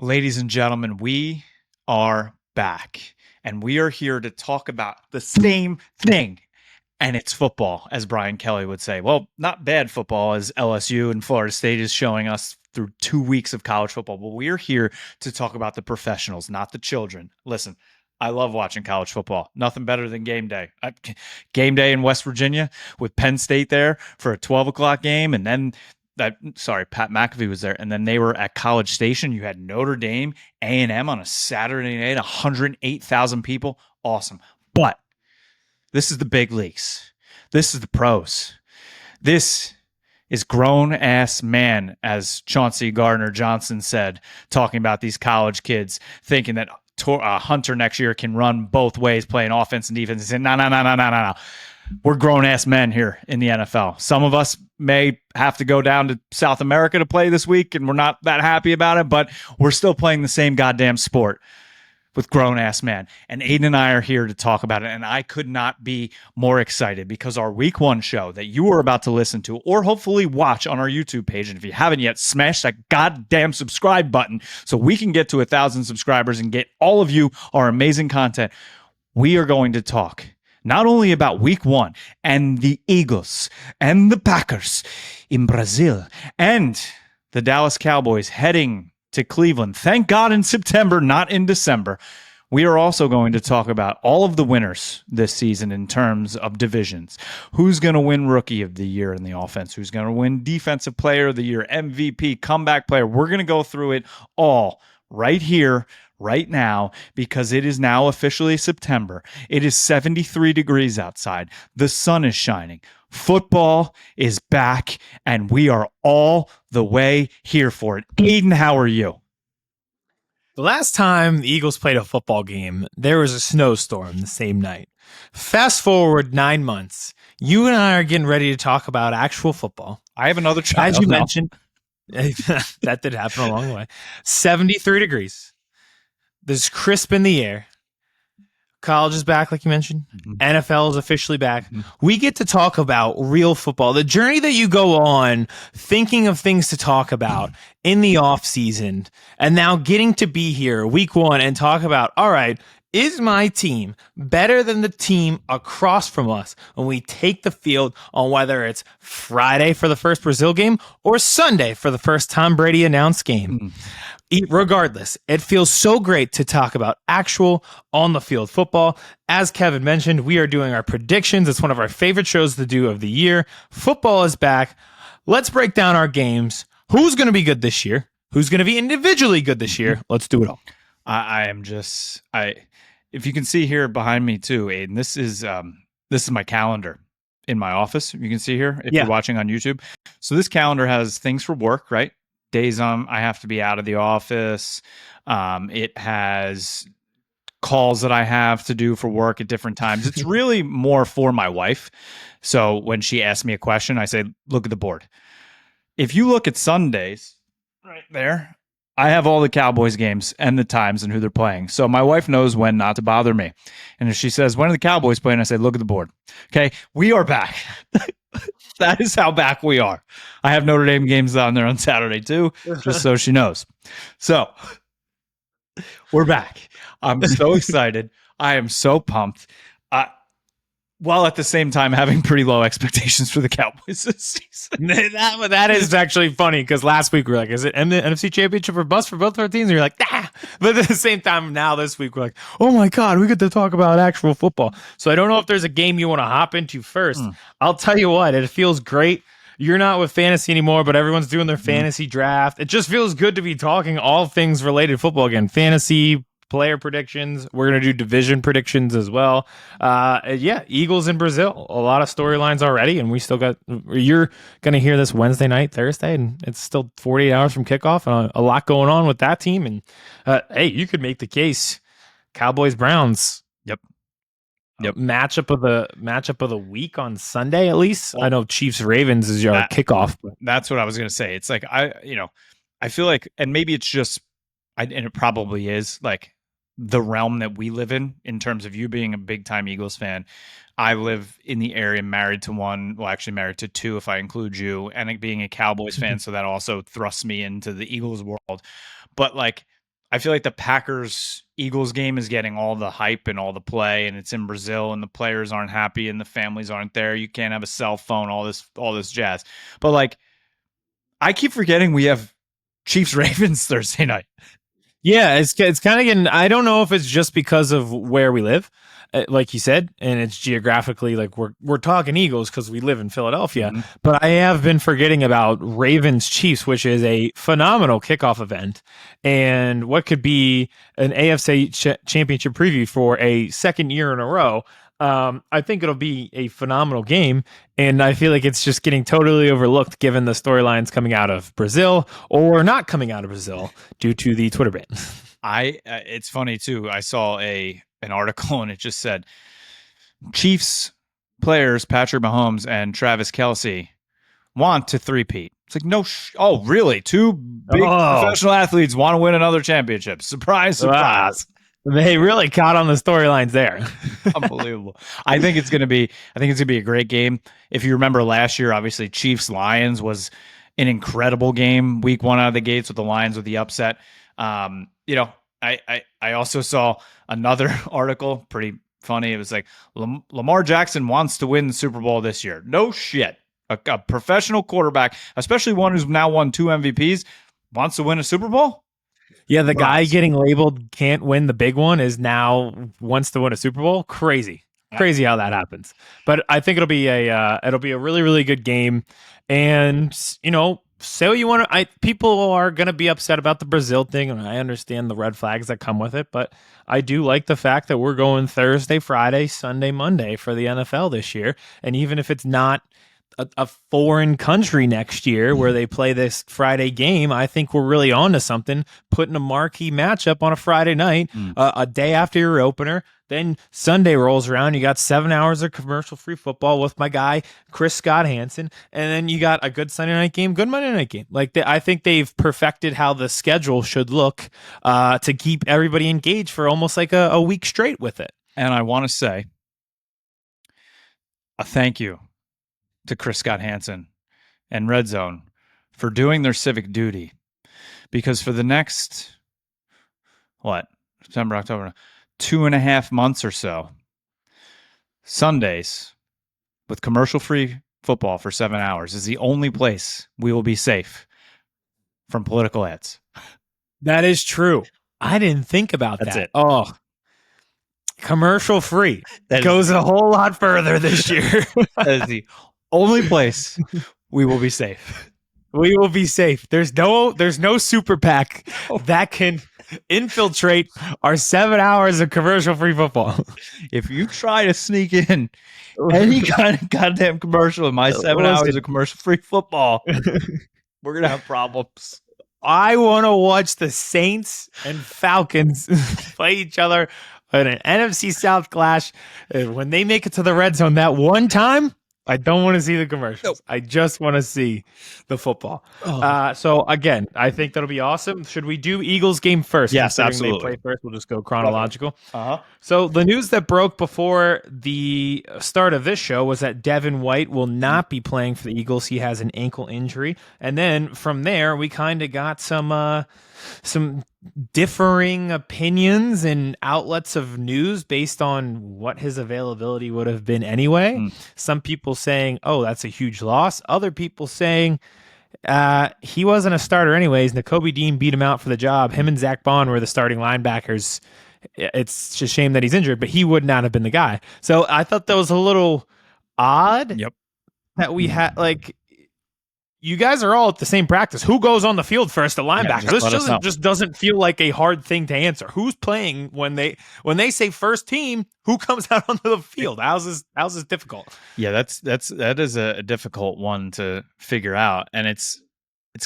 Ladies and gentlemen, we are back and we are here to talk about the same thing. And it's football, as Brian Kelly would say. Well, not bad football, as LSU and Florida State is showing us through 2 weeks of college football. But we're here to talk about the professionals, not the children. Listen, I love watching college football. Nothing better than game day. Game day in West Virginia with Penn State there for a 12 o'clock game. And then Pat McAfee was there, and then they were at College Station. You had Notre Dame, A&M on a Saturday night, 108,000 people. Awesome. But this is the big leagues. This is the pros. This is grown-ass man, as Chauncey Gardner-Johnson said, talking about these college kids, thinking that Hunter next year can run both ways, playing offense and defense. He said, no. We're grown-ass men here in the NFL. Some of us may have to go down to South America to play this week, and we're not that happy about it, but we're still playing the same goddamn sport with grown-ass men. And Aiden and I are here to talk about it, and I could not be more excited because our Week 1 show that you are about to listen to or hopefully watch on our YouTube page, and if you haven't yet, smash that goddamn subscribe button so we can get to 1,000 subscribers and get all of you our amazing content. We are going to talk not only about Week 1 and the Eagles and the Packers in Brazil and the Dallas Cowboys heading to Cleveland. Thank God in September, not in December. We are also going to talk about all of the winners this season in terms of divisions. Who's going to win Rookie of the Year in the offense? Who's going to win Defensive Player of the Year, MVP, Comeback Player? We're going to go through it all right here, right now, because it is now officially September. It is 73 degrees outside. The sun is shining. Football is back, and we are all the way here for it. Aiden, how are you? The last time the Eagles played a football game, there was a snowstorm the same night. Fast forward 9 months. You and I are getting ready to talk about actual football. I have another child. As you mentioned, that did happen along the way. 73 degrees. There's crisp in the air. College is back, like you mentioned. Mm-hmm. NFL is officially back. Mm-hmm. We get to talk about real football. The journey that you go on thinking of things to talk about in the off season, and now getting to be here Week 1 and talk about, all right, is my team better than the team across from us when we take the field on whether it's Friday for the first Brazil game or Sunday for the first Tom Brady announced game? Mm-hmm. Regardless, it feels so great to talk about actual on-the-field football. As Kevin mentioned, we are doing our predictions. It's one of our favorite shows to do of the year. Football is back. Let's break down our games. Who's going to be good this year? Who's going to be individually good this year? Let's do it all. If you can see here behind me too, Aiden, this is my calendar in my office. You can see here if you're watching on YouTube. So this calendar has things for work, right? Days I have to be out of the office. It has calls that I have to do for work at different times. It's really more for my wife. So when she asks me a question, I say, look at the board. If you look at Sundays right there, I have all the Cowboys games and the times and who they're playing. So my wife knows when not to bother me. And if she says, when are the Cowboys playing? I say, look at the board. Okay, we are back. That is how back we are. I have Notre Dame games on there on Saturday too, just so she knows. So we're back. I'm so excited. I am so pumped. While at the same time having pretty low expectations for the Cowboys this season. That is actually funny because last week we were like, is it NFC Championship or bust for both our teams? And you're like, nah. But at the same time, now this week we're like, oh my God, we get to talk about actual football. So I don't know if there's a game you want to hop into first. I'll tell you what, it feels great. You're not with fantasy anymore, but everyone's doing their fantasy draft. It just feels good to be talking all things related to football again. Fantasy, player predictions. We're going to do division predictions as well. Eagles in Brazil. A lot of storylines already, and we still got, you're going to hear this Wednesday night, Thursday, and it's still 48 hours from kickoff. A lot going on with that team. And hey, you could make the case. Cowboys Browns. Yep. Matchup of the week on Sunday, at least. I know Chiefs Ravens is your kickoff. But that's what I was going to say. It's like, I feel like, and maybe it's just, and it probably is, like, the realm that we live in terms of you being a big time Eagles fan. I live in the area, married to one, well, actually married to two, if I include you, and being a Cowboys fan. So that also thrusts me into the Eagles world. But like, I feel like the Packers Eagles game is getting all the hype and all the play, and it's in Brazil, and the players aren't happy, and the families aren't there. You can't have a cell phone, all this jazz. But like, I keep forgetting we have Chiefs Ravens Thursday night. Yeah, it's kind of getting. I don't know if it's just because of where we live, like you said, and it's geographically like we're talking Eagles because we live in Philadelphia. Mm-hmm. But I have been forgetting about Ravens Chiefs, which is a phenomenal kickoff event, and what could be an AFC championship preview for a second year in a row. I think it'll be a phenomenal game, and I feel like it's just getting totally overlooked given the storylines coming out of Brazil or not coming out of Brazil due to the Twitter ban. It's funny too. I saw an article and it just said Chiefs players Patrick Mahomes and Travis Kelce want to three-peat. It's like, no, oh, really? Two big professional athletes want to win another championship. Surprise, surprise. Wow. They really caught on the storylines there. Unbelievable. I think it's gonna be a great game. If you remember last year, obviously Chiefs Lions was an incredible game. Week 1 out of the gates with the Lions with the upset. I also saw another article, pretty funny. It was like Lamar Jackson wants to win the Super Bowl this year. No shit. A professional quarterback, especially one who's now won 2 MVPs, wants to win a Super Bowl? Yeah, the guy getting labeled can't win the big one is now wants to win a Super Bowl. Crazy how that happens. But I think it'll be a really, really good game. And say what you want to. People are going to be upset about the Brazil thing, and I understand the red flags that come with it. But I do like the fact that we're going Thursday, Friday, Sunday, Monday for the NFL this year. And even if it's not a foreign country next year where they play this Friday game, I think we're really on to something, putting a marquee matchup on a Friday night, a day after your opener. Then Sunday rolls around, you got 7 hours of commercial-free football with my guy, Chris Scott Hansen, and then you got a good Sunday night game, good Monday night game. I think they've perfected how the schedule should look to keep everybody engaged for almost like a week straight with it. And I want to say a thank you to Chris Scott Hansen and Red Zone for doing their civic duty, because for the next September, October, 2.5 months or so, Sundays with commercial-free football for 7 hours is the only place we will be safe from political ads. That is true. I didn't think about that. That's it. Oh, commercial-free. That goes a whole lot further this year. That is the only place we will be safe. We will be safe. There's no super PAC that can infiltrate our 7 hours of commercial-free football. If you try to sneak in any kind of goddamn commercial in my 7 hours of commercial-free football, we're gonna have problems. I want to watch the Saints and Falcons play each other in an NFC South clash. When they make it to the red zone that one time, I don't want to see the commercials. Nope. I just want to see the football. So again, I think that'll be awesome. Should we do Eagles game first? Yes, absolutely. They play first. We'll just go chronological. So the news that broke before the start of this show was that Devin White will not be playing for the Eagles. He has an ankle injury. And then from there, we kind of got some differing opinions and outlets of news based on what his availability would have been anyway. Some people saying, oh, that's a huge loss. Other people saying he wasn't a starter anyways. Nakobe Dean beat him out for the job. Him and Zach Bond were the starting linebackers. It's just a shame that he's injured, but he would not have been the guy. So I thought that was a little odd that we had, like, you guys are all at the same practice. Who goes on the field first? The linebacker. This just doesn't feel like a hard thing to answer. Who's playing when they say first team? Who comes out onto the field? How's this difficult? Yeah, that is a difficult one to figure out, and it's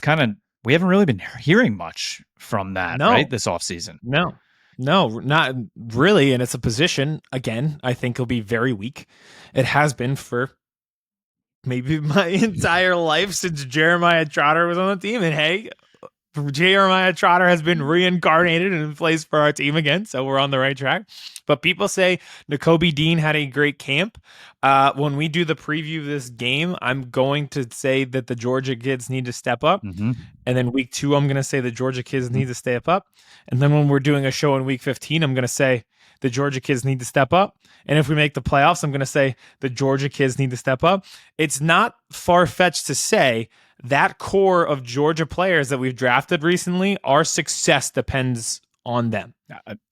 kind of, we haven't really been hearing much from that right this offseason. No, not really, and it's a position again. I think it'll be very weak. It has been for maybe my entire life since Jeremiah Trotter was on the team. And hey, Jeremiah Trotter has been reincarnated and in place for our team again, so we're on the right track. But people say Nakobe Dean had a great camp. When we do the preview of this game, I'm going to say that the Georgia kids need to step up. Mm-hmm. And then week 2, I'm going to say the Georgia kids need to step up. And then when we're doing a show in week 15, I'm going to say the Georgia kids need to step up. And if we make the playoffs, I'm going to say the Georgia kids need to step up. It's not far-fetched to say that core of Georgia players that we've drafted recently, our success depends on them.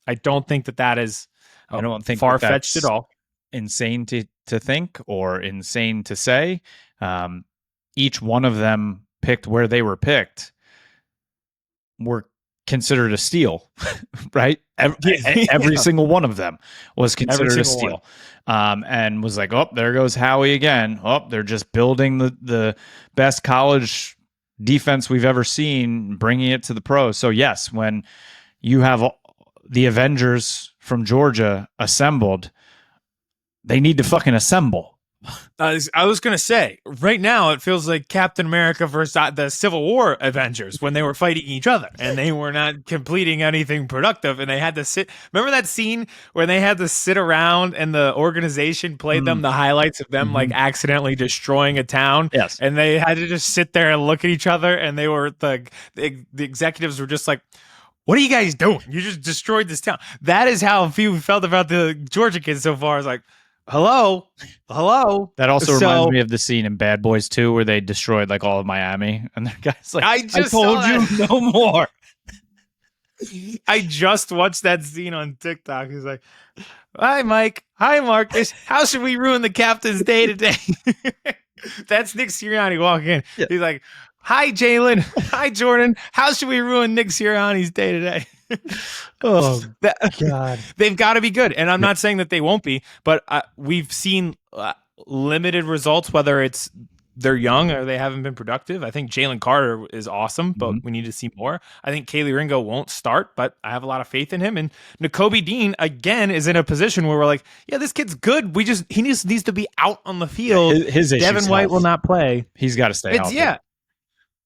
I don't think that is I don't think far-fetched at all. Insane to think or insane to say. Each one of them picked where they were picked were considered a steal, right? Every single one of them was considered a steal. And was like, oh, there goes Howie again. Oh, they're just building the best college defense we've ever seen, bringing it to the pros. So yes, when you have the Avengers from Georgia assembled, they need to fucking assemble. I was going to say, right now, it feels like Captain America versus the Civil War Avengers when they were fighting each other and they were not completing anything productive and they had to sit. Remember that scene where they had to sit around and the organization played them the highlights of them like accidentally destroying a town? Yes. And they had to just sit there and look at each other and they were the executives were just like, what are you guys doing? You just destroyed this town. That is how few felt about the Georgia kids so far. It's like, hello. That also reminds me of the scene in Bad Boys 2 where they destroyed like all of Miami, and the guy's like, I told you no more. I just watched that scene on TikTok. He's like, hi, Mike. Hi, Marcus. How should we ruin the captain's day today? That's Nick Sirianni walking in. Yeah. He's like, hi, Jalen. Hi, Jordan. How should we ruin Nick Sirianni's day today? Oh, God. They've got to be good. And I'm not saying that they won't be, but we've seen limited results, whether it's they're young or they haven't been productive. I think Jalen Carter is awesome, but we need to see more. I think Kaylee Ringo won't start, but I have a lot of faith in him. And Nakobe Dean, again, is in a position where we're like, yeah, this kid's good. He just needs to be out on the field. His Devin White will not play. He's got to stay healthy. Yeah.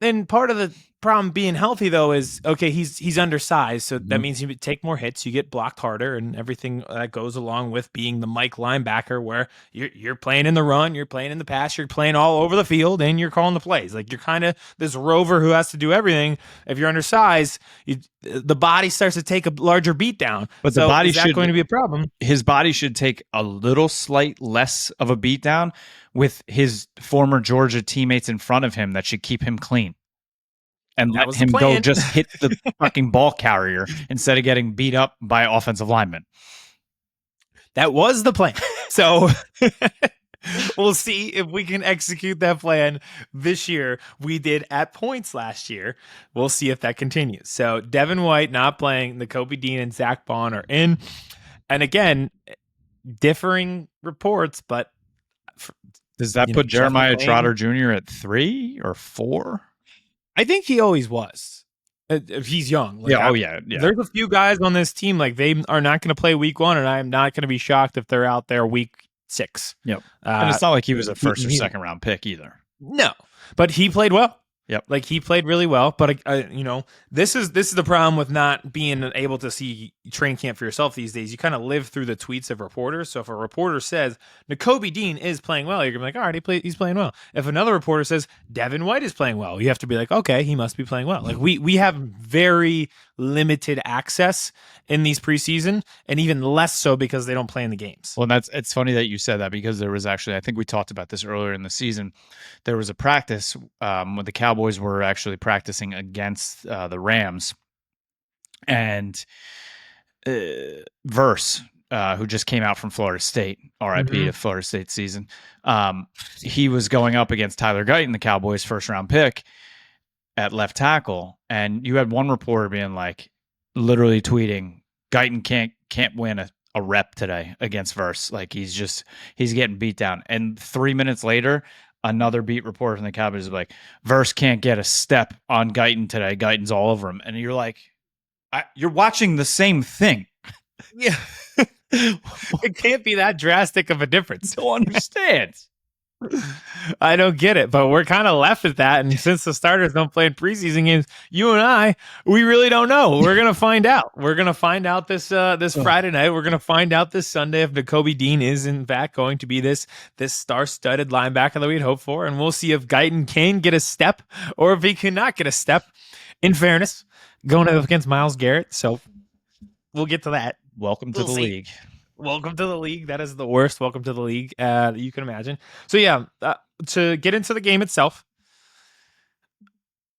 And part of the problem being healthy, though, is, okay, he's undersized, so that means you take more hits, you get blocked harder, and everything that goes along with being the Mike linebacker where you're playing in the run, you're playing in the pass, you're playing all over the field, and you're calling the plays. Like, you're kind of this rover who has to do everything. If you're undersized, the body starts to take a larger beat down. But the body is that going to be a problem? His body should take a little slight less of a beat down with his former Georgia teammates in front of him that should keep him clean. And let him go just hit the fucking ball carrier instead of getting beat up by offensive linemen. That was the plan. So we'll see if we can execute that plan this year. We did at points last year. We'll see if that continues. So Devin White not playing, Nakobe Dean and Zach Bond are in. And again, differing reports, but does that put Jeremiah Trotter Jr. at 3 or 4? I think he always was. If he's young. Like, yeah. There's a few guys on this team, like, they are not going to play week 1, and I'm not going to be shocked if they're out there week 6. Yep. And it's not like he was a first or second round pick either. No, but he played well. Yep. Like, he played really well, but this is the problem with not being able to see training camp for yourself these days. You kind of live through the tweets of reporters. So if a reporter says Nakobe Dean is playing well, you're gonna be like, all right, he's playing well. If another reporter says Devin White is playing well, you have to be like, okay, he must be playing well. Like, we have very limited access in these preseason, and even less so because they don't play in the games. Well, it's funny that you said that, because there was actually, I think we talked about this earlier in the season. There was a practice when the Cowboys were actually practicing against the Rams, and Verse, who just came out from Florida State, RIP to Florida State season, he was going up against Tyler Guyton, the Cowboys' first-round pick, at left tackle, and you had one reporter being like, literally tweeting, Guyton can't win a rep today against Verse. Like, he's getting beat down. And 3 minutes later, another beat reporter from the Cowboys is like, Verse can't get a step on Guyton today. Guyton's all over him. And you're like, you're watching the same thing. Yeah. It can't be that drastic of a difference. Don't understand. I don't get it, but we're kind of left at that. And since the starters don't play in preseason games, you and I, we really don't know. We're gonna find out. We're gonna find out this Friday night. We're gonna find out this Sunday if Nakobe Dean is in fact going to be this star-studded linebacker that we'd hope for, and we'll see if Guyton can get a step or if he cannot get a step. In fairness, going up against Myles Garrett, so we'll get to that. Welcome to We'll the see. league. Welcome to the league. That is the worst welcome to the league that you can imagine. So yeah, to get into the game itself,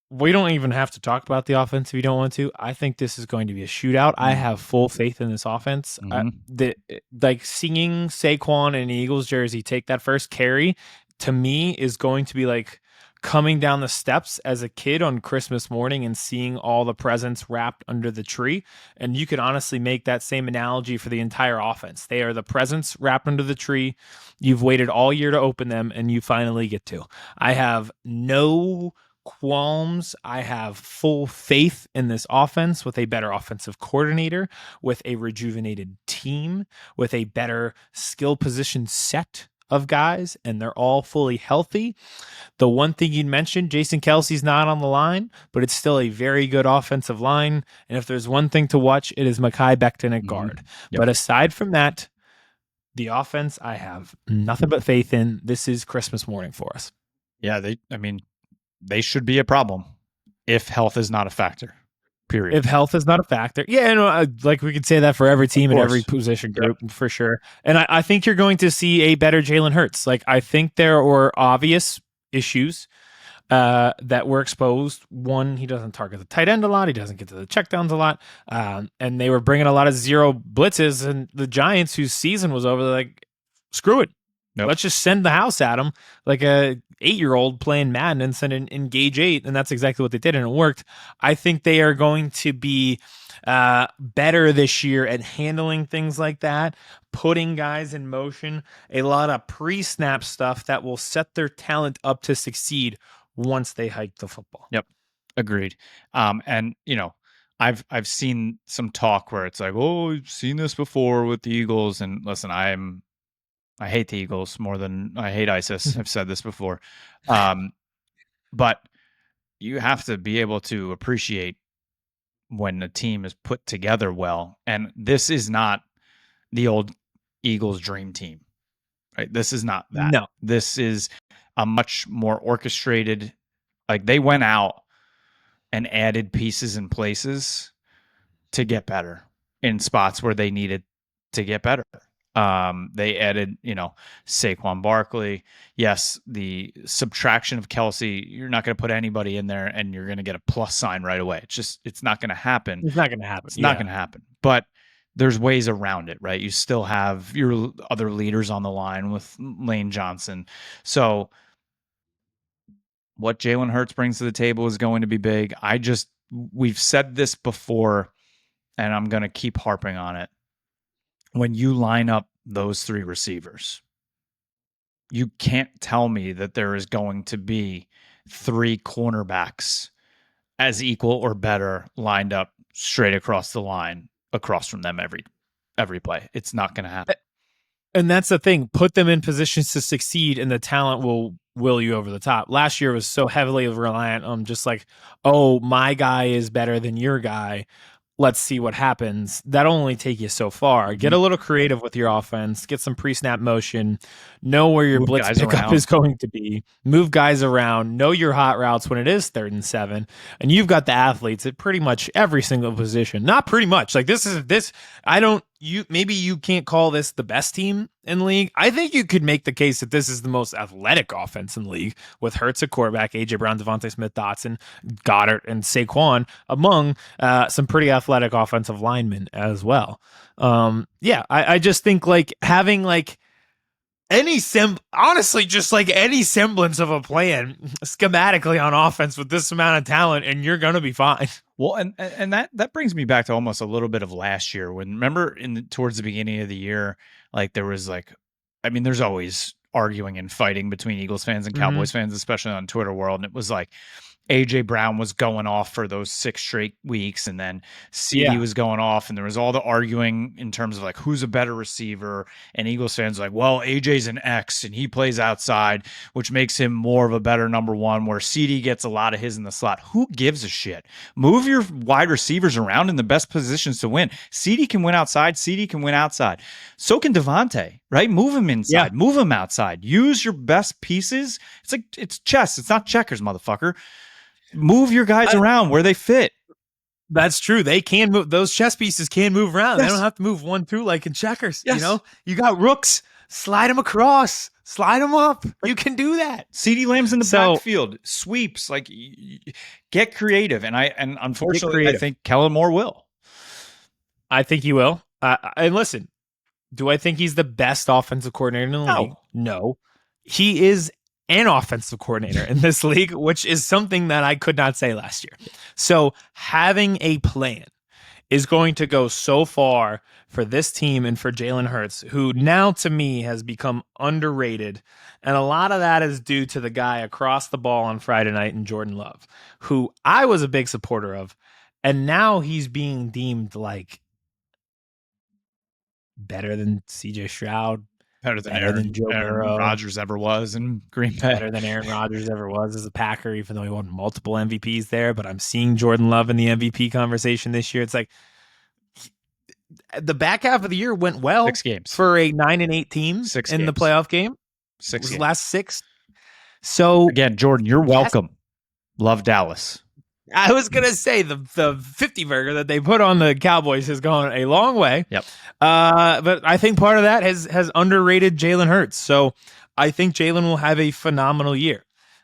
we don't even have to talk about the offense if you don't want to. I think this is going to be a shootout. I have full faith in this offense. Like seeing Saquon in the Eagles jersey take that first carry, to me, is going to be like coming down the steps as a kid on Christmas morning and seeing all the presents wrapped under the tree. And you could honestly make that same analogy for the entire offense. They are the presents wrapped under the tree. You've waited all year to open them, and you finally get to. I have no qualms. I have full faith in this offense with a better offensive coordinator, with a rejuvenated team, with a better skill position set of guys, and they're all fully healthy. The one thing you mentioned, Jason Kelsey's not on the line, but it's still a very good offensive line. And if there's one thing to watch, it is Mekhi Becton at guard. Yep. But aside from that, the offense, I have nothing but faith in. This is Christmas morning for us. Yeah, they should be a problem if health is not a factor. Period. If health is not a factor. Yeah, no, like we could say that for every team and every position group, for sure. And I think you're going to see a better Jalen Hurts. Like, I think there were obvious issues that were exposed. One, he doesn't target the tight end a lot. He doesn't get to the checkdowns a lot. And they were bringing a lot of zero blitzes. And the Giants, whose season was over, they're like, screw it. Nope. Let's just send the house at him like a 8-year-old playing Madden and send an engage 8. And that's exactly what they did. And it worked. I think they are going to be better this year at handling things like that, putting guys in motion, a lot of pre-snap stuff that will set their talent up to succeed once they hike the football. Yep. Agreed. And I've seen some talk where it's like, oh, we've seen this before with the Eagles. And listen, I hate the Eagles more than I hate ISIS. I've said this before. But you have to be able to appreciate when a team is put together well. And this is not the old Eagles dream team, right? This is not that. No. This is a much more orchestrated, like they went out and added pieces and places to get better in spots where they needed to get better. They added, Saquon Barkley. Yes, the subtraction of Kelsey, you're not going to put anybody in there and you're going to get a plus sign right away. It's not going to happen. It's not going to happen. It's not going to happen. But there's ways around it, right? You still have your other leaders on the line with Lane Johnson. So what Jalen Hurts brings to the table is going to be big. We've said this before, and I'm going to keep harping on it. When you line up those three receivers, you can't tell me that there is going to be three cornerbacks as equal or better lined up straight across the line across from them every play. It's not going to happen. And that's the thing. Put them in positions to succeed, and the talent will you over the top. Last year was so heavily reliant on just like, oh, my guy is better than your guy. Let's see what happens. That'll only take you so far. Get a little creative with your offense. Get some pre-snap motion. Know where your blitz pickup is going to be. Move guys around. Know your hot routes when it is 3rd and 7. And you've got the athletes at pretty much every single position. Not pretty much. Like maybe you can't call this the best team in the league. I think you could make the case that this is the most athletic offense in the league with Hurts at quarterback, AJ Brown, Devontae Smith, Dotson, Goddard, and Saquon among some pretty athletic offensive linemen as well. I just think like having like honestly, just like any semblance of a plan schematically on offense with this amount of talent, and you're going to be fine. Well, and that brings me back to almost a little bit of last year when, remember, towards the beginning of the year, like there was like, I mean, there's always arguing and fighting between Eagles fans and Cowboys fans, especially on Twitter world. And it was like, AJ Brown was going off for those 6 straight weeks, and then CD Yeah. was going off, and there was all the arguing in terms of like who's a better receiver. And Eagles fans like, well, AJ's an X and he plays outside, which makes him more of a better number one, where CD gets a lot of his in the slot. Who gives a shit? Move your wide receivers around in the best positions to win. CD can win outside, CD can win outside. So can Devontae, right? Move him Yeah. inside, move him outside. Use your best pieces. It's chess, it's not checkers, motherfucker. Move your guys around where they fit. That's true. They can move. Those chess pieces can move around. Yes. They don't have to move one through like in checkers. Yes. You know, you got rooks. Slide them across. Slide them up. You can do that. CD Lamb's in the backfield. Sweeps. Like, get creative. And unfortunately, I think Kellen Moore will. I think he will. And listen, do I think he's the best offensive coordinator in the league? No. He is an offensive coordinator in this league, which is something that I could not say last year. So having a plan is going to go so far for this team and for Jalen Hurts, who now to me has become underrated. And a lot of that is due to the guy across the ball on Friday night in Jordan Love, who I was a big supporter of. And now he's being deemed like better than CJ Stroud, better than Joe Burrow, Rodgers ever was in Green Bay. Better than Aaron Rodgers ever was as a Packer, even though he won multiple MVPs there. But I'm seeing Jordan Love in the MVP conversation this year. It's like the back half of the year went well 6 games for a 9-8 team in the playoff game. 6 games. Last 6. So again, Jordan, you're welcome. Love Dallas. I was going to say the 50 burger that they put on the Cowboys has gone a long way. Yep. But I think part of that has underrated Jalen Hurts. So I think Jalen will have a phenomenal year.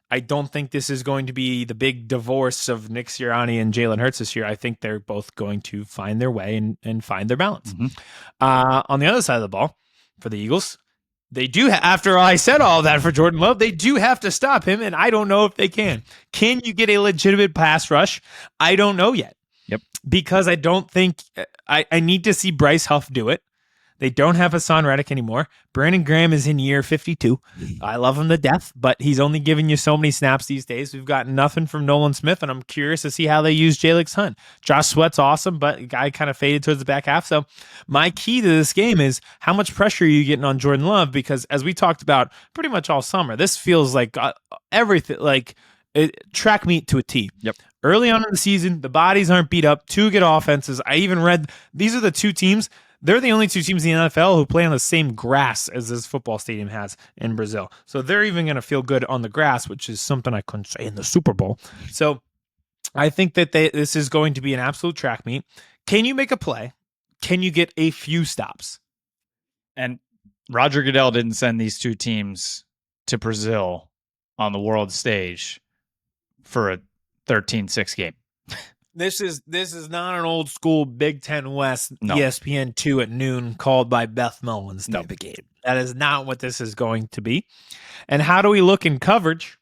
I don't think this is going to be the big divorce of Nick Sirianni and Jalen Hurts this year. I think they're both going to find their way and find their balance. Mm-hmm. On the other side of the ball, for the Eagles, they do, after I said all that for Jordan Love, they do have to stop him, and I don't know if they can. Can you get a legitimate pass rush? I don't know yet. Yep. Because I don't think I need to see Bryce Huff do it. They don't have Hassan Reddick anymore. Brandon Graham is in year 52. I love him to death, but he's only giving you so many snaps these days. We've got nothing from Nolan Smith, and I'm curious to see how they use Jalen Hunt. Josh Sweat's awesome, but the guy kind of faded towards the back half. So my key to this game is how much pressure are you getting on Jordan Love? Because as we talked about pretty much all summer, this feels like everything, like track meet to a T. Yep. Early on in the season, the bodies aren't beat up. 2 good offenses. I even read these are the 2 teams. They're the only 2 teams in the NFL who play on the same grass as this football stadium has in Brazil. So they're even going to feel good on the grass, which is something I couldn't say in the Super Bowl. So I think that this is going to be an absolute track meet. Can you make a play? Can you get a few stops? And Roger Goodell didn't send these 2 teams to Brazil on the world stage for a 13-6 game. This is not an old school Big Ten West ESPN 2 at noon called by Beth Mullins type of game. That is not what this is going to be. And how do we look in coverage?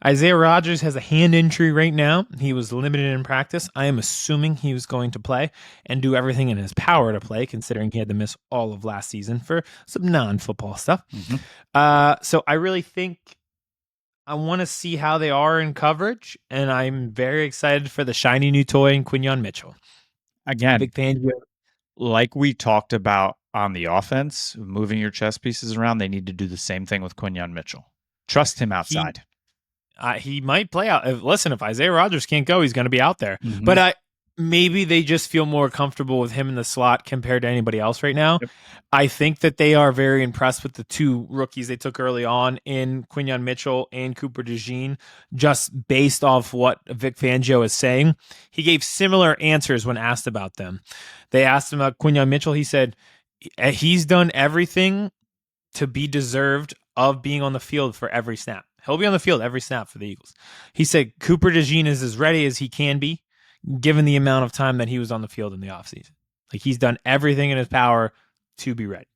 Isaiah Rodgers has a hand injury right now. He was limited in practice. I am assuming he was going to play and do everything in his power to play, considering he had to miss all of last season for some non-football stuff. Mm-hmm. So I really think I want to see how they are in coverage, and I'm very excited for the shiny new toy in Quinyon Mitchell. Again, big fan. Like we talked about on the offense, moving your chess pieces around, they need to do the same thing with Quinyon Mitchell. Trust him outside. He might play out. Listen, if Isaiah Rodgers can't go, he's going to be out there. Mm-hmm. But maybe they just feel more comfortable with him in the slot compared to anybody else right now. Yep. I think that they are very impressed with the 2 rookies they took early on in Quinyon Mitchell and Cooper DeJean, just based off what Vic Fangio is saying. He gave similar answers when asked about them. They asked him about Quinyon Mitchell. He said he's done everything to be deserved of being on the field for every snap. He'll be on the field every snap for the Eagles. He said Cooper DeJean is as ready as he can be, given the amount of time that he was on the field in the offseason. Like, he's done everything in his power to be ready.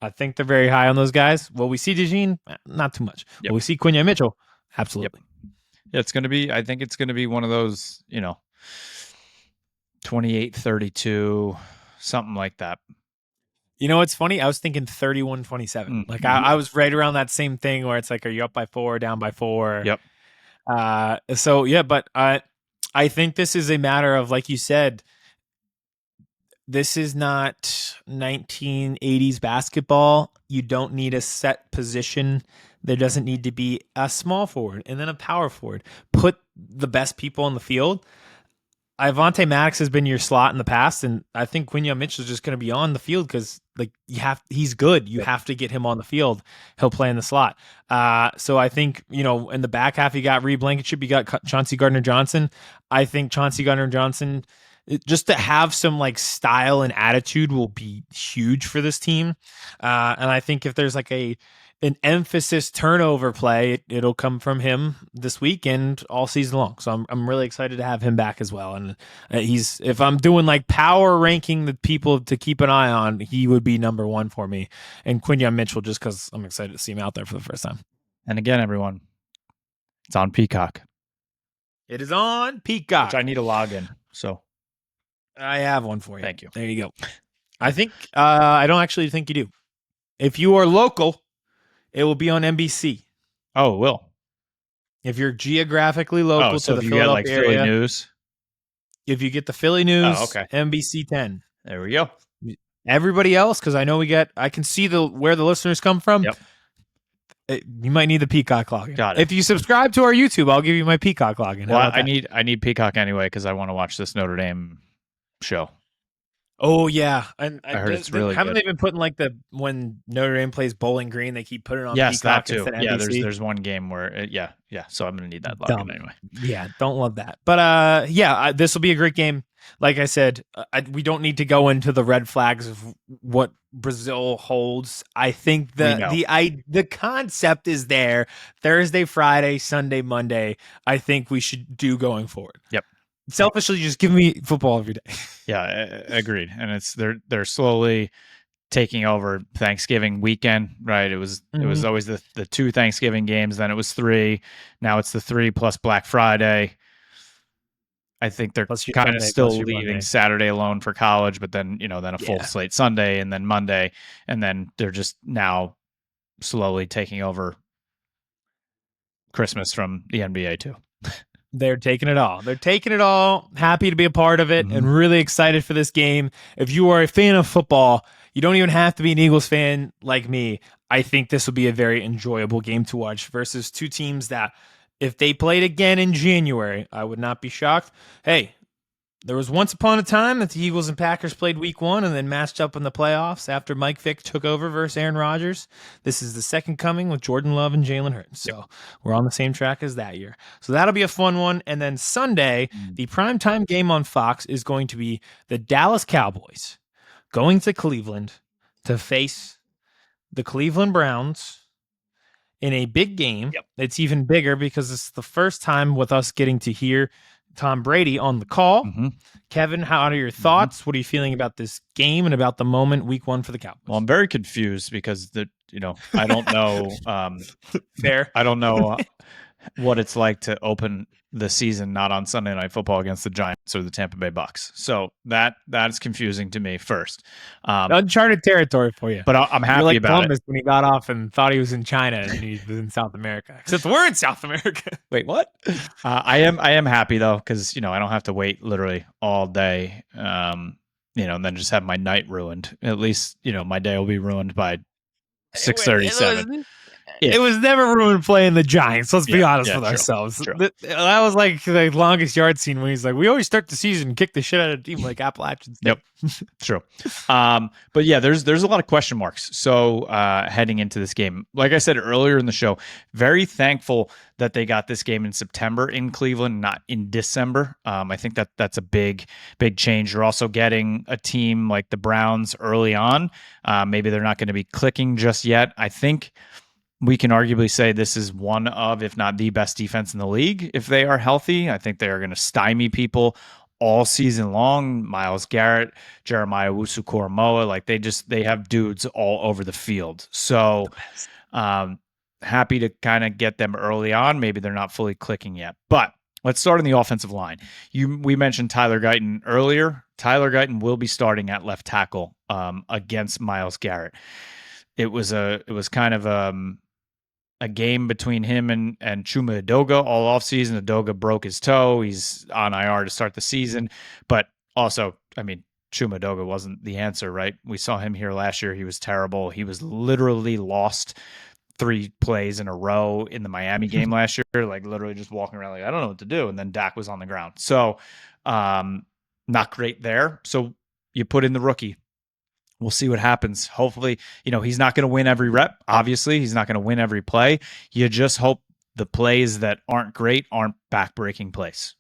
I think they're very high on those guys. Will we see DeJean? Not too much. Yep. Will we see Quinyon Mitchell? Absolutely. Yep. Yeah, it's going to be, I think it's going to be one of those, 28-32, something like that. You know what's funny? I was thinking 31-27. Mm-hmm. Like, I was right around that same thing where it's like, are you up by 4, down by 4? Yep. But I think this is a matter of, like you said, this is not 1980s basketball. You don't need a set position. There doesn't need to be a small forward and then a power forward. Put the best people on the field. Ivante Maddox has been your slot in the past, and I think Quinyon Mitchell is just going to be on the field because he's good. You have to get him on the field. He'll play in the slot. So I think in the back half you got Reed Blankenship, you got Chauncey Gardner-Johnson. I think Chauncey Gardner-Johnson, just to have some style and attitude, will be huge for this team. And I think if there's an emphasis turnover play, it'll come from him this week and all season long. So I'm really excited to have him back as well. And if I'm doing power ranking the people to keep an eye on, he would be number one for me. And Quinyon Mitchell, just because I'm excited to see him out there for the first time. And again, everyone, it's on Peacock. It is on Peacock. Which I need a login. So I have one for you. Thank you. There you go. I think I don't actually think you do. If you are local, it will be on NBC. Oh, it will. If you're geographically local to the Philadelphia area, Philly news. If you get the Philly news, okay. NBC 10. There we go. Everybody else, because I know I can see where the listeners come from. Yep. You might need the Peacock login. Got it. If you subscribe to our YouTube, I'll give you my Peacock login. Well, I need Peacock anyway because I want to watch this Notre Dame show. Oh yeah, and I heard it's really haven't good. they been putting when Notre Dame plays Bowling Green, they keep putting it on Yes, Peacock that too. instead of Yeah, NBC? there's one game where so I'm gonna need that login anyway. Yeah, don't love that, but this will be a great game. Like I said, we don't need to go into the red flags of what Brazil holds. I think the concept is there. Thursday, Friday, Sunday, Monday. I think we should do going forward. Yep. Selfishly, just give me football every day. Yeah, agreed. And they're slowly taking over Thanksgiving weekend, right? It was always the 2 Thanksgiving games, then it was 3. Now it's the 3 plus Black Friday. I think they're kind of still leaving Saturday alone for college, but then then a full slate Sunday and then Monday, and then they're just now slowly taking over Christmas from the NBA too. They're taking it all. They're taking it all. Happy to be a part of it and really excited for this game. If you are a fan of football, you don't even have to be an Eagles fan like me. I think this will be a very enjoyable game to watch versus 2 teams that, if they played again in January, I would not be shocked. Hey, there was once upon a time that the Eagles and Packers played week 1 and then matched up in the playoffs after Mike Vick took over versus Aaron Rodgers. This is the second coming with Jordan Love and Jalen Hurts. So we're on the same track as that year. So that'll be a fun one. And then Sunday, the primetime game on Fox is going to be the Dallas Cowboys going to Cleveland to face the Cleveland Browns in a big game. Yep. It's even bigger because it's the first time with us getting to hear Tom Brady on the call. Kevin, how are your thoughts? What are you feeling about this game and about the moment week 1 for the Cowboys? Well, I'm very confused because I don't know. Fair. I don't know what it's like to open the season not on Sunday Night Football against the Giants or the Tampa Bay Bucks. So that's confusing to me first. Uncharted territory for you. But I'm happy like about Columbus it. When he got off and thought he was in China and he was in South America. Except we're in South America. Wait, what? I am happy though because I don't have to wait literally all day. And then just have my night ruined. At least my day will be ruined by 6:37. It was never ruined playing the Giants. Let's be honest with true, ourselves. True. That was like the longest yard scene when he's like, we always start the season and kick the shit out of a team like Appalachian State. Yep. True. But yeah, there's a lot of question marks. So heading into this game, like I said earlier in the show, very thankful that they got this game in September in Cleveland, not in December. I think that's a big change. You're also getting a team like the Browns early on. Maybe they're not going to be clicking just yet. I think we can arguably say this is one of, if not the best defense in the league if they are healthy. I think they are going to stymie people all season long. Myles Garrett, Jeremiah Owusu-Koramoah, they have dudes all over the field. So happy to kind of get them early on. Maybe they're not fully clicking yet. But let's start on the offensive line. We mentioned Tyler Guyton earlier. Tyler Guyton will be starting at left tackle against Myles Garrett. It was kind of a game between him and Chuma Edoga all offseason. Edoga broke his toe. He's on IR to start the season. But also, I mean, Chuma Edoga wasn't the answer, right? We saw him here last year. He was terrible. He was literally lost 3 plays in a row in the Miami game last year, like literally just walking around like, I don't know what to do. And then Dak was on the ground. So not great there. So you put in the rookie. We'll see what happens. Hopefully, he's not going to win every rep. Obviously, he's not going to win every play. You just hope the plays that aren't great aren't back-breaking plays,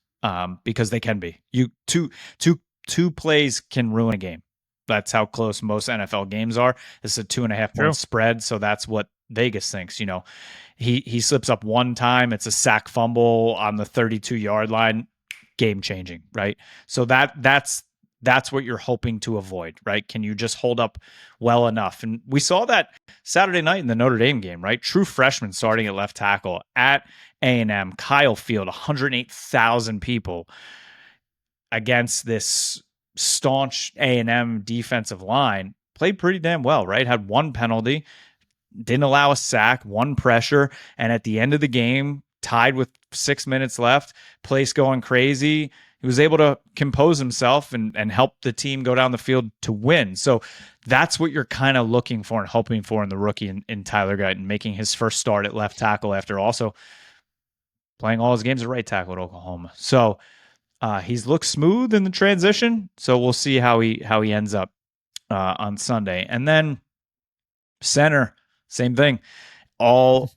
because they can be. Two plays can ruin a game. That's how close most NFL games are. It's a 2.5-point spread, so that's what Vegas thinks. He slips up one time. It's a sack fumble on the 32-yard line. Game changing, right? So that's what you're hoping to avoid, right? Can you just hold up well enough? And we saw that Saturday night in the Notre Dame game, right? True freshman starting at left tackle at A&M, Kyle Field, 108,000 people against this staunch A&M defensive line, played pretty damn well, right? Had one penalty, didn't allow a sack, one pressure, and at the end of the game, tied with 6 minutes left, place going crazy, he was able to compose himself and help the team go down the field to win. So that's what you're kind of looking for and hoping for in the rookie in Tyler Guyton, making his first start at left tackle after also playing all his games at right tackle at Oklahoma. So he's looked smooth in the transition. So we'll see how he ends up on Sunday. And then center, same thing. All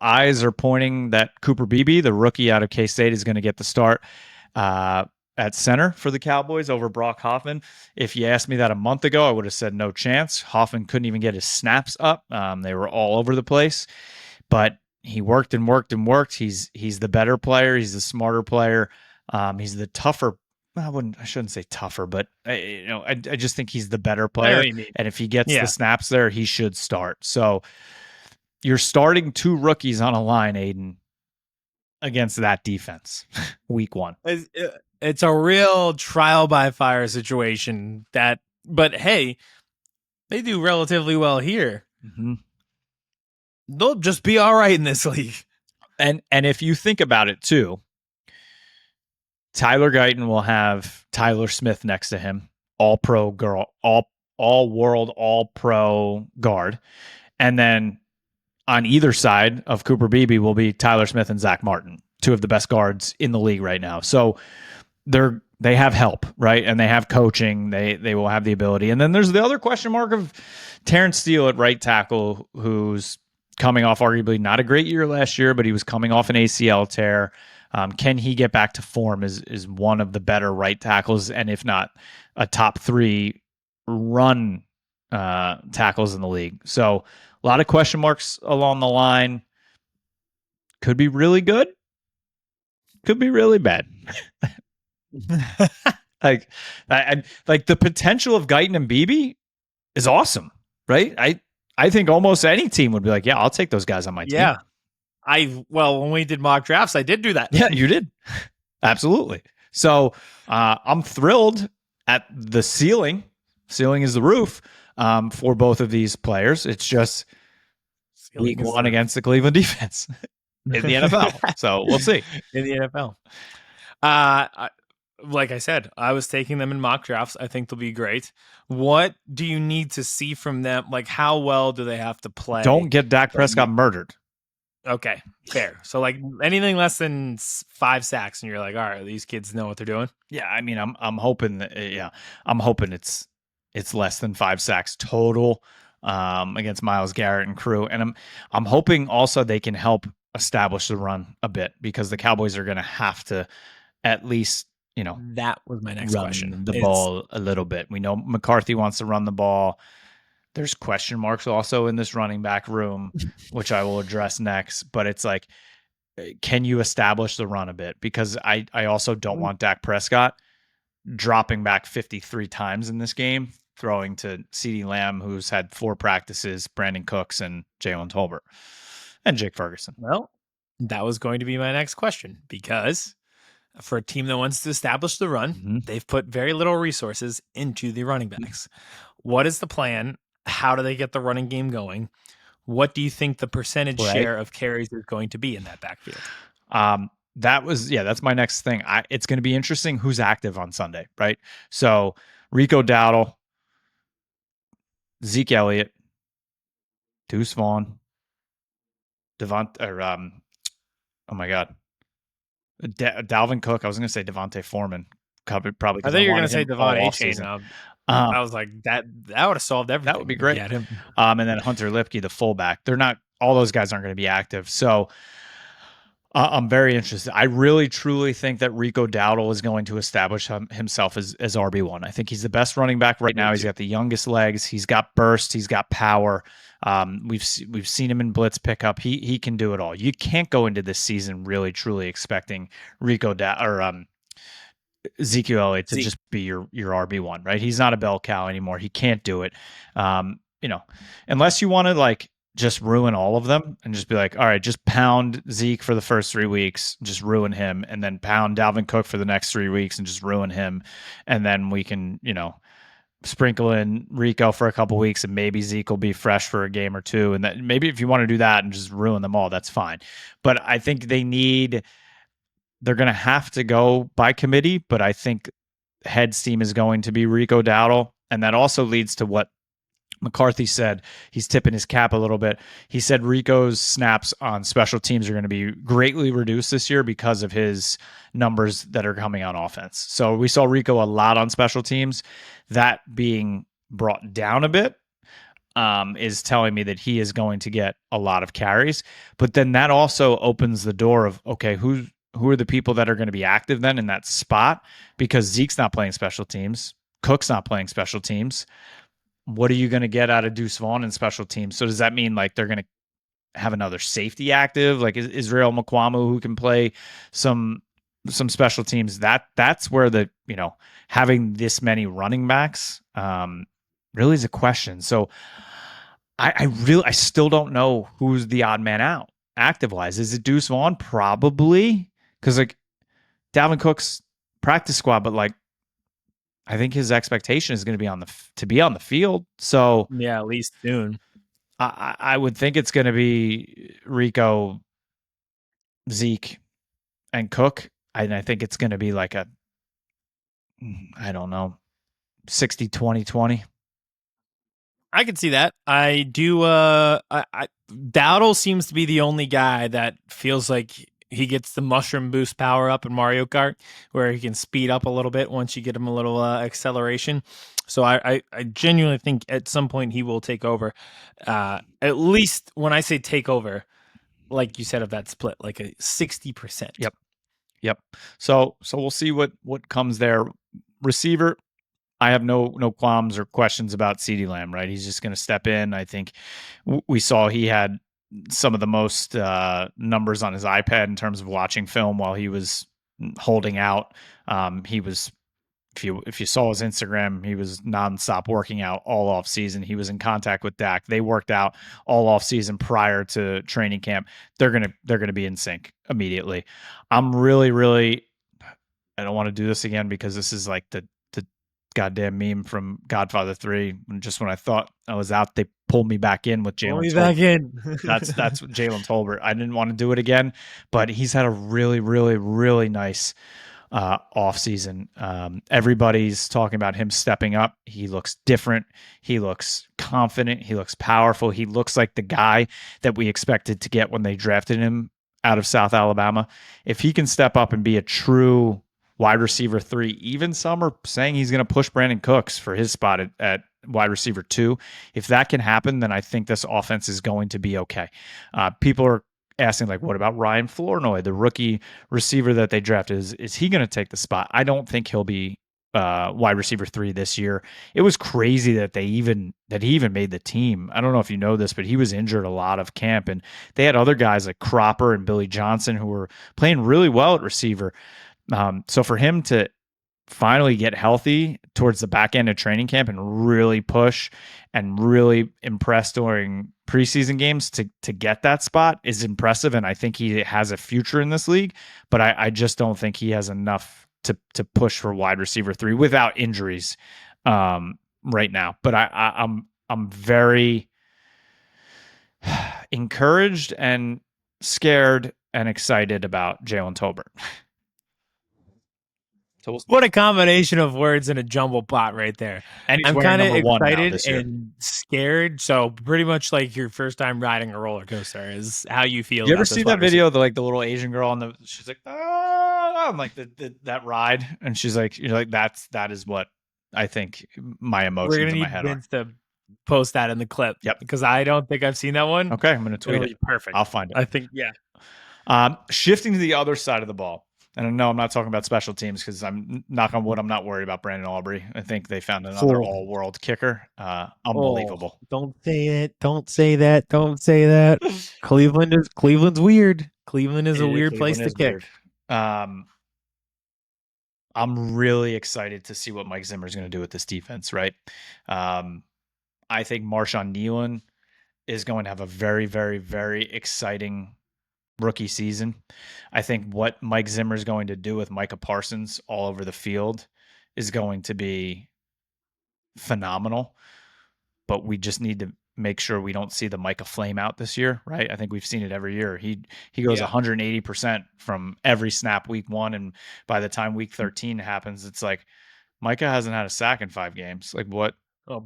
eyes are pointing that Cooper Beebe, the rookie out of K-State, is going to get the start at center for the Cowboys over Brock Hoffman. If you asked me that a month ago, I would have said no chance. Hoffman couldn't even get his snaps up. They were all over the place, but he worked and worked and worked. He's the better player. He's the smarter player. He's the tougher. I shouldn't say tougher, but I just think he's the better player. And if he gets the snaps there, he should start. So you're starting 2 rookies on a line, Aiden, against that defense week 1. It's a real trial by fire situation but hey, they do relatively well here. Mm-hmm. They'll just be all right in this league. And if you think about it too, Tyler Guyton will have Tyler Smith next to him, all pro girl, all world, all pro guard. And then on either side of Cooper Beebe will be Tyler Smith and Zach Martin, 2 of the best guards in the league right now. So they have help, right? And they have coaching. They will have the ability. And then there's the other question mark of Terrence Steele at right tackle, who's coming off arguably not a great year last year, but he was coming off an ACL tear. Can he get back to form is one of the better right tackles, and if not, a top 3 run tackles in the league. So a lot of question marks along the line. Could be really good. Could be really bad. like the potential of Guyton and Beebe is awesome, right? I think almost any team would be like, yeah, I'll take those guys on my team. Yeah. When we did mock drafts, I did do that. Yeah, you did. Absolutely. So I'm thrilled at the ceiling. Ceiling is the roof for both of these players. It's just week 1 against the Cleveland defense in the NFL. So we'll see. In the NFL. Like I said, I was taking them in mock drafts. I think they'll be great. What do you need to see from them? Like, how well do they have to play? Don't get Dak Prescott murdered. Okay, fair. So like anything less than 5 sacks, and you're like, all right, these kids know what they're doing. Yeah, I mean, I'm hoping that, I'm hoping it's less than 5 sacks total against Myles Garrett and crew, and I'm hoping also they can help establish the run a bit, because the Cowboys are going to have to at least, that was my next question. The ball a little bit. We know McCarthy wants to run the ball. There's question marks also in this running back room, which I will address next. But it's like, can you establish the run a bit? Because I also don't want Dak Prescott dropping back 53 times in this game, throwing to CeeDee Lamb, who's had 4 practices, Brandon Cooks, and Jalen Tolbert, and Jake Ferguson. Well, that was going to be my next question, because for a team that wants to establish the run, they've put very little resources into the running backs. What is the plan? How do they get the running game going? what do you think the percentage Right. share of carries is going to be in that backfield? That's my next thing. It's going to be interesting who's active on Sunday, right? So Rico Dowdle, Zeke Elliott, Deuce Vaughn, Devont, or oh my God, Dalvin Cook. I was going to say Devontae Foreman, probably I because thought I you were going wanted to say him Devon all A off Chain. season. I was like, that would have solved That would be everything if you great. had him. And then Hunter Lipke, the fullback. They're not all those guys aren't going to be active. So I'm very interested. I really truly think that Rico Dowdle is going to establish himself as RB1. I think he's the best running back right Me now. He's too. got the youngest legs. He's got burst. He's got power. We've seen him in blitz pickup. He can do it all. You can't go into this season really truly expecting Rico or Ezekiel Elliott to Zeke. just be your RB1, right? He's not a bell cow anymore. He can't do it. You know, unless you want to like just ruin all of them and just be like, all right, just pound Zeke for the first 3 weeks, just ruin him, and then pound Dalvin Cook for the next 3 weeks and just ruin him, and then we can, sprinkle in Rico for a couple weeks, and maybe Zeke will be fresh for a game or two, and that maybe if you want to do that and just ruin them all, that's fine. But I think they're going to have to go by committee, but I think head steam is going to be Rico Dowdle. And that also leads to what McCarthy said. He's tipping his cap a little bit. He said Rico's snaps on special teams are going to be greatly reduced this year because of his numbers that are coming on offense. So we saw Rico a lot on special teams. That being brought down a bit is telling me that he is going to get a lot of carries. But then that also opens the door of, okay, who are the people that are going to be active then in that spot? Because Zeke's not playing special teams. Cook's not playing special teams. What are you going to get out of Deuce Vaughn in special teams? So does that mean like they're going to have another safety active, like Israel Mukwamu, who can play some special teams? That's where having this many running backs really is a question. So I still don't know who's the odd man out active wise. Is it Deuce Vaughn? Probably, because like Dalvin Cook's practice squad, but like I think his expectation is going to be to be on the field. So Yeah, at least soon. I would think it's going to be Rico, Zeke, and Cook. And I think it's going to be like I don't know, 60-20-20. I could see that. I do. Dowdle seems to be the only guy that feels like he gets the mushroom boost power up in Mario Kart, where he can speed up a little bit once you get him a little acceleration. So I genuinely think at some point he will take over. At least when I say take over, like you said, of that split, like a 60%. Yep. So we'll see what comes there. Receiver, I have no qualms or questions about CeeDee Lamb, right? He's just going to step in. I think we saw he had some of the most numbers on his iPad in terms of watching film while he was holding out. He was, if you saw his Instagram, he was nonstop working out all off season. He was in contact with Dak. They worked out all off season prior to training camp. They're gonna be in sync immediately. I'm really, I don't want to do this again because this is like the goddamn meme from Godfather 3. Just when I thought I was out, they pulled me back in with Pull Jalen me Tolbert. back in. That's Jalen Tolbert. I didn't want to do it again, but he's had a really nice off season. Everybody's talking about him stepping up. He looks different. He looks confident. He looks powerful. He looks like the guy that we expected to get when they drafted him out of South Alabama. If he can step up and be a true wide receiver 3, even some are saying he's going to push Brandon Cooks for his spot at wide receiver 2. If that can happen, then I think this offense is going to be okay. People are asking, like, what about Ryan Flournoy, the rookie receiver that they drafted? Is he going to take the spot? I don't think he'll be wide receiver 3 this year. It was crazy that he even made the team. I don't know if you know this, but he was injured a lot of camp, and they had other guys like Cropper and Billy Johnson who were playing really well at receiver. So for him to finally get healthy towards the back end of training camp and really push and really impress during preseason games to get that spot is impressive. And I think he has a future in this league, but I just don't think he has enough to push for wide receiver 3 without injuries right now. But I'm very Encouraged and scared and excited about Jalen Tolbert. So What a combination of words in a jumble pot right there. and he's I'm wearing kind of number 1 now excited this year. and scared. So pretty much like your first time riding a roller coaster is how you feel. You ever about see this that wide video? receiver. The little Asian girl on the she's like, oh, I'm like that ride, and she's like, you're like that is what I think my We're emotions gonna in my need head are. Vince to post that in the clip Yep. because I don't think I've seen that one. Okay, I'm gonna tweet It'll it. be perfect. I'll find it. I think yeah. Shifting to the other side of the ball. And I know I'm not talking about special teams because I'm knock on wood. I'm not worried about Brandon Aubrey. I think they found another all-world kicker. Unbelievable. Don't say it. Don't say that. Don't say that. Cleveland's weird. Cleveland is a weird place Cleveland to is kick. weird. I'm really excited to see what Mike Zimmer's going to do with this defense. Right. I think Marshawn Nealon is going to have a very, very, very exciting rookie season. I think what Mike Zimmer is going to do with Micah Parsons all over the field is going to be phenomenal, but we just need to make sure we don't see the Micah flame out this year, right? I think we've seen it every year. He goes 180% from every snap week 1, and by the time week 13 happens, it's like Micah hasn't had a sack in 5 games. Like what? Oh,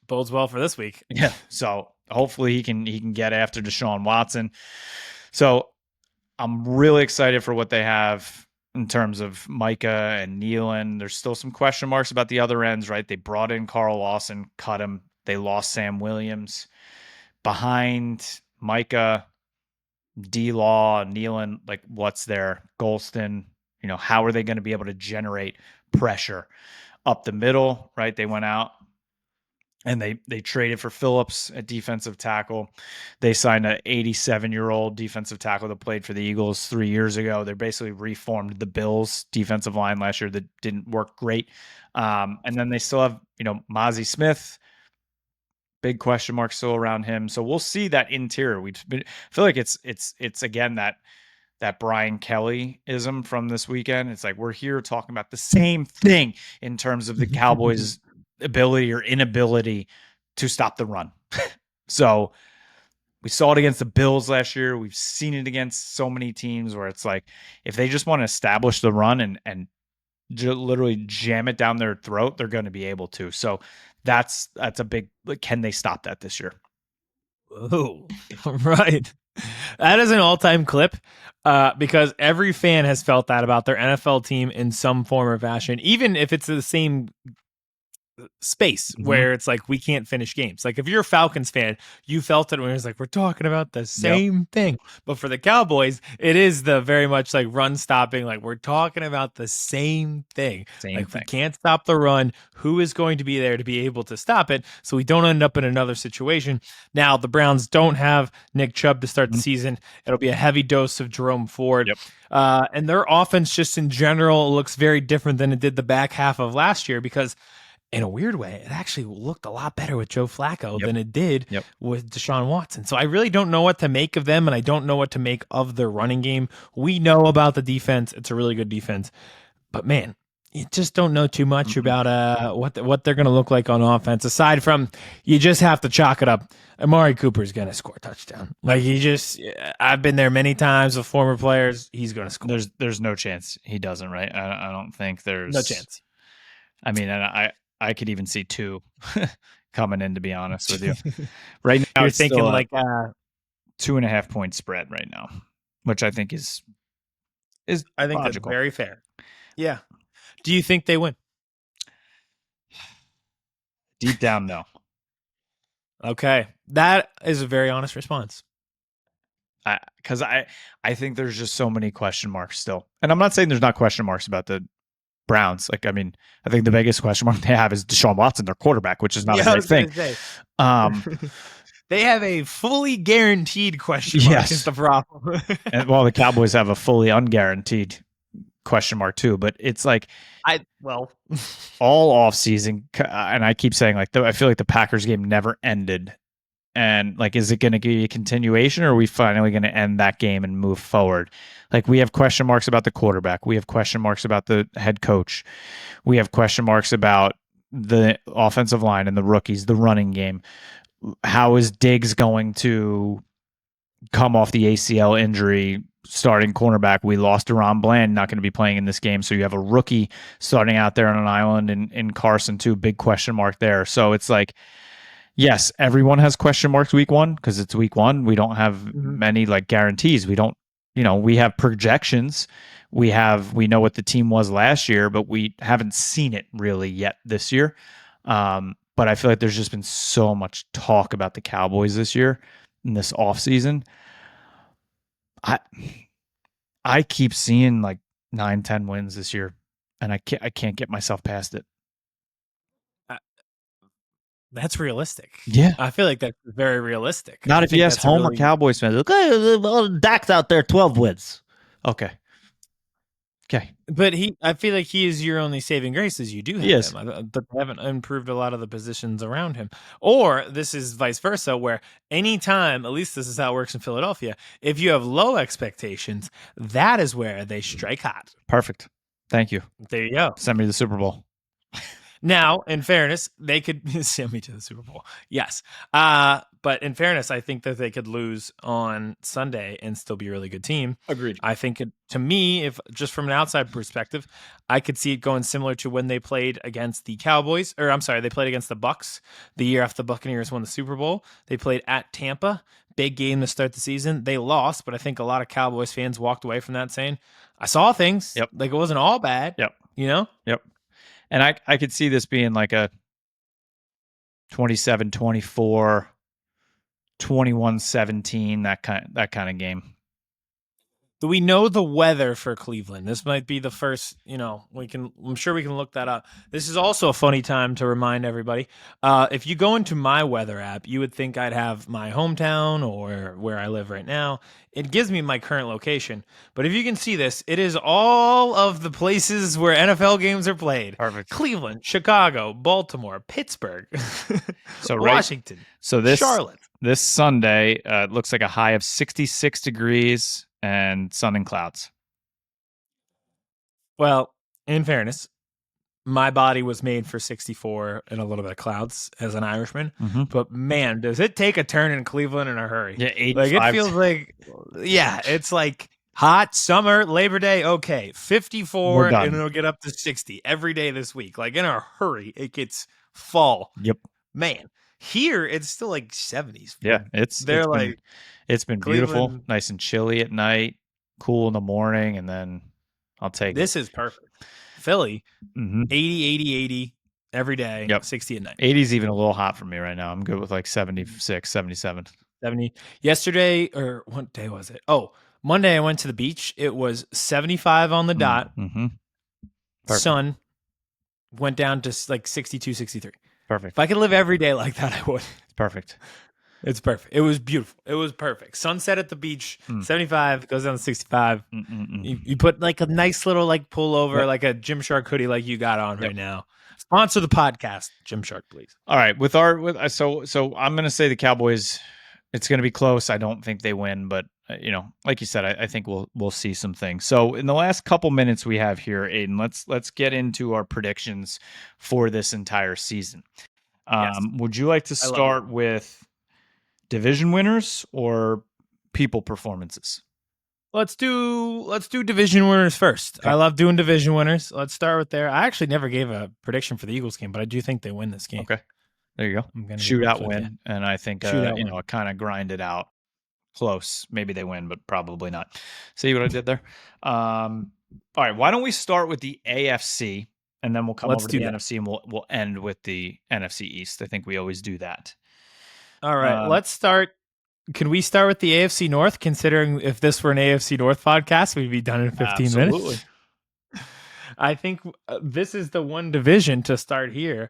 bodes well for this week. Yeah. So hopefully he can get after Deshaun Watson. So I'm really excited for what they have in terms of Micah and Nealon. There's still some question marks about the other ends, right? They brought in Carl Lawson, cut him. They lost Sam Williams. Behind Micah, D-Law, Nealon, like what's there? Golston, how are they going to be able to generate pressure up the middle, right? They went out and they traded for Phillips at defensive tackle. They signed an 87-year-old defensive tackle that played for the Eagles 3 years ago. They basically reformed the Bills' defensive line last year that didn't work great. And then they still have, Mozzie Smith. Big question mark still around him. So we'll see that interior. I feel like it's again that Brian Kelly-ism from this weekend. It's like we're here talking about the same thing in terms of the Cowboys' ability or inability to stop the run. So we saw it against the Bills last year. We've seen it against so many teams where it's like if they just want to establish the run and literally jam it down their throat, they're going to be able to. So that's a big, can they stop that this year? Oh, right. That is an all-time clip because every fan has felt that about their NFL team in some form or fashion, even if it's the same space where it's like we can't finish games. Like if you're a Falcons fan, you felt it when it was like we're talking about the same thing. But for the Cowboys, it is the very much like run stopping. Like we're talking about the same thing. If we can't stop the run, who is going to be there to be able to stop it? So we don't end up in another situation. Now the Browns don't have Nick Chubb to start the season. It'll be a heavy dose of Jerome Ford. And their offense just in general looks very different than it did the back half of last year because in a weird way, it actually looked a lot better with Joe Flacco than it did with Deshaun Watson. So I really don't know what to make of them, and I don't know what to make of their running game. We know about the defense. It's a really good defense. But, man, you just don't know too much about what they're going to look like on offense, aside from you just have to chalk it up. Amari Cooper's going to score a touchdown. Like, I've been there many times with former players. He's going to score. There's no chance he doesn't, right? I don't think there's... No chance. I mean, I could even see 2 coming in, to be honest with you. Right now, you're it's thinking still like 2.5 point spread right now, which I think is I think logical. That's very fair. Yeah. Do you think they win? Deep down, no. Okay, that is a very honest response. Because I think there's just so many question marks still, and I'm not saying there's not question marks about the Browns. Like, I mean, I think the biggest question mark they have is Deshaun Watson, their quarterback, which is not a great thing. They have a fully guaranteed question mark is the problem. And the Cowboys have a fully unguaranteed question mark too. But it's like all off season, and I keep saying like I feel like the Packers game never ended. And like, is it going to be a continuation, or are we finally going to end that game and move forward? Like, we have question marks about the quarterback. We have question marks about the head coach. We have question marks about the offensive line and the rookies, the running game. how is Diggs going to come off the ACL injury? Starting cornerback, we lost Deron Bland, not going to be playing in this game. So you have a rookie starting out there on an island in Carson, too. Big question mark there. So it's like, yes, everyone has question marks week one because it's week one. We don't have many like guarantees. We don't, we have projections. We know what the team was last year, but we haven't seen it really yet this year. But I feel like there's just been so much talk about the Cowboys this year in this offseason. I keep seeing like 9-10 wins this year, and I can't get myself past it. That's realistic. Yeah. I feel like that's very realistic. Not I if you think ask that's a Homer really Cowboys fans. Okay, well, Dak's out there, 12 wins. Okay. But I feel like he is your only saving grace as you do He have is. him. But they haven't improved a lot of the positions around him. Or this is vice versa, where anytime, at least this is how it works in Philadelphia, if you have low expectations, that is where they strike hot. Perfect. Thank you. There you go. Send me to the Super Bowl. Now, in fairness, they could send me to the Super Bowl. Yes. But in fairness, I think that they could lose on Sunday and still be a really good team. Agreed. I think to me, if just from an outside perspective, I could see it going similar to when they played against the Cowboys, or I'm sorry, they played against the Bucks the year after the Buccaneers won the Super Bowl. They played at Tampa, big game to start the season. They lost, but I think a lot of Cowboys fans walked away from that saying, I saw things. Yep. Like it wasn't all bad. Yep. Yep. And I could see this being like a 27-24, 21-17, that kind of game. We know the weather for Cleveland. This might be the first, I'm sure we can look that up. This is also a funny time to remind everybody. If you go into my weather app, you would think I'd have my hometown or where I live right now. It gives me my current location. But if you can see this, it is all of the places where NFL games are played. Perfect. Cleveland, Chicago, Baltimore, Pittsburgh, so Washington, Charlotte. This Sunday, it looks like a high of 66 degrees and sun and clouds. Well, in fairness, my body was made for 64 and a little bit of clouds as an Irishman. Mm-hmm. But man, does it take a turn in Cleveland in a hurry? Yeah, 85. Like it feels like, it's like hot summer, Labor Day. Okay, 54, and it'll get up to 60 every day this week. Like in a hurry, it gets fall. Yep, man. Here it's still like 70s. Yeah, it's been beautiful, nice and chilly at night, cool in the morning, and then I'll take this it. Is perfect. Philly, 80, 80 every day, 60 at night. 80 is even a little hot for me right now. I'm good with like 76, 77. 70. Yesterday, or what day was it? Oh, Monday I went to the beach. It was 75 on the dot. Mm-hmm. Sun went down to like 62, 63. Perfect. If I could live every day like that, I would. It's perfect. It's perfect. It was beautiful. It was perfect. Sunset at the beach, 75, goes down to 65. You put like a nice little like pullover, like a Gymshark hoodie like you got on right now. Sponsor the podcast, Gymshark, please. All right. So I'm going to say the Cowboys, it's going to be close. I don't think they win, but like you said, I think we'll see some things. So in the last couple minutes we have here, Aiden, let's get into our predictions for this entire season. Yes. Would you like to start with division winners or people performances? Let's do division winners first. Okay. I love doing division winners. Let's start with there. I actually never gave a prediction for the Eagles game, but I do think they win this game. Okay. There you go. Shootout win. And I think, it kind of grinded out close. Maybe they win, but probably not. See what I did there? All right. Why don't we start with the AFC and then we'll come over to the NFC and we'll end with the NFC East. I think we always do that. All right. Let's start. Can we start with the AFC North, considering if this were an AFC North podcast, we'd be done in 15 minutes? I think this is the one division to start here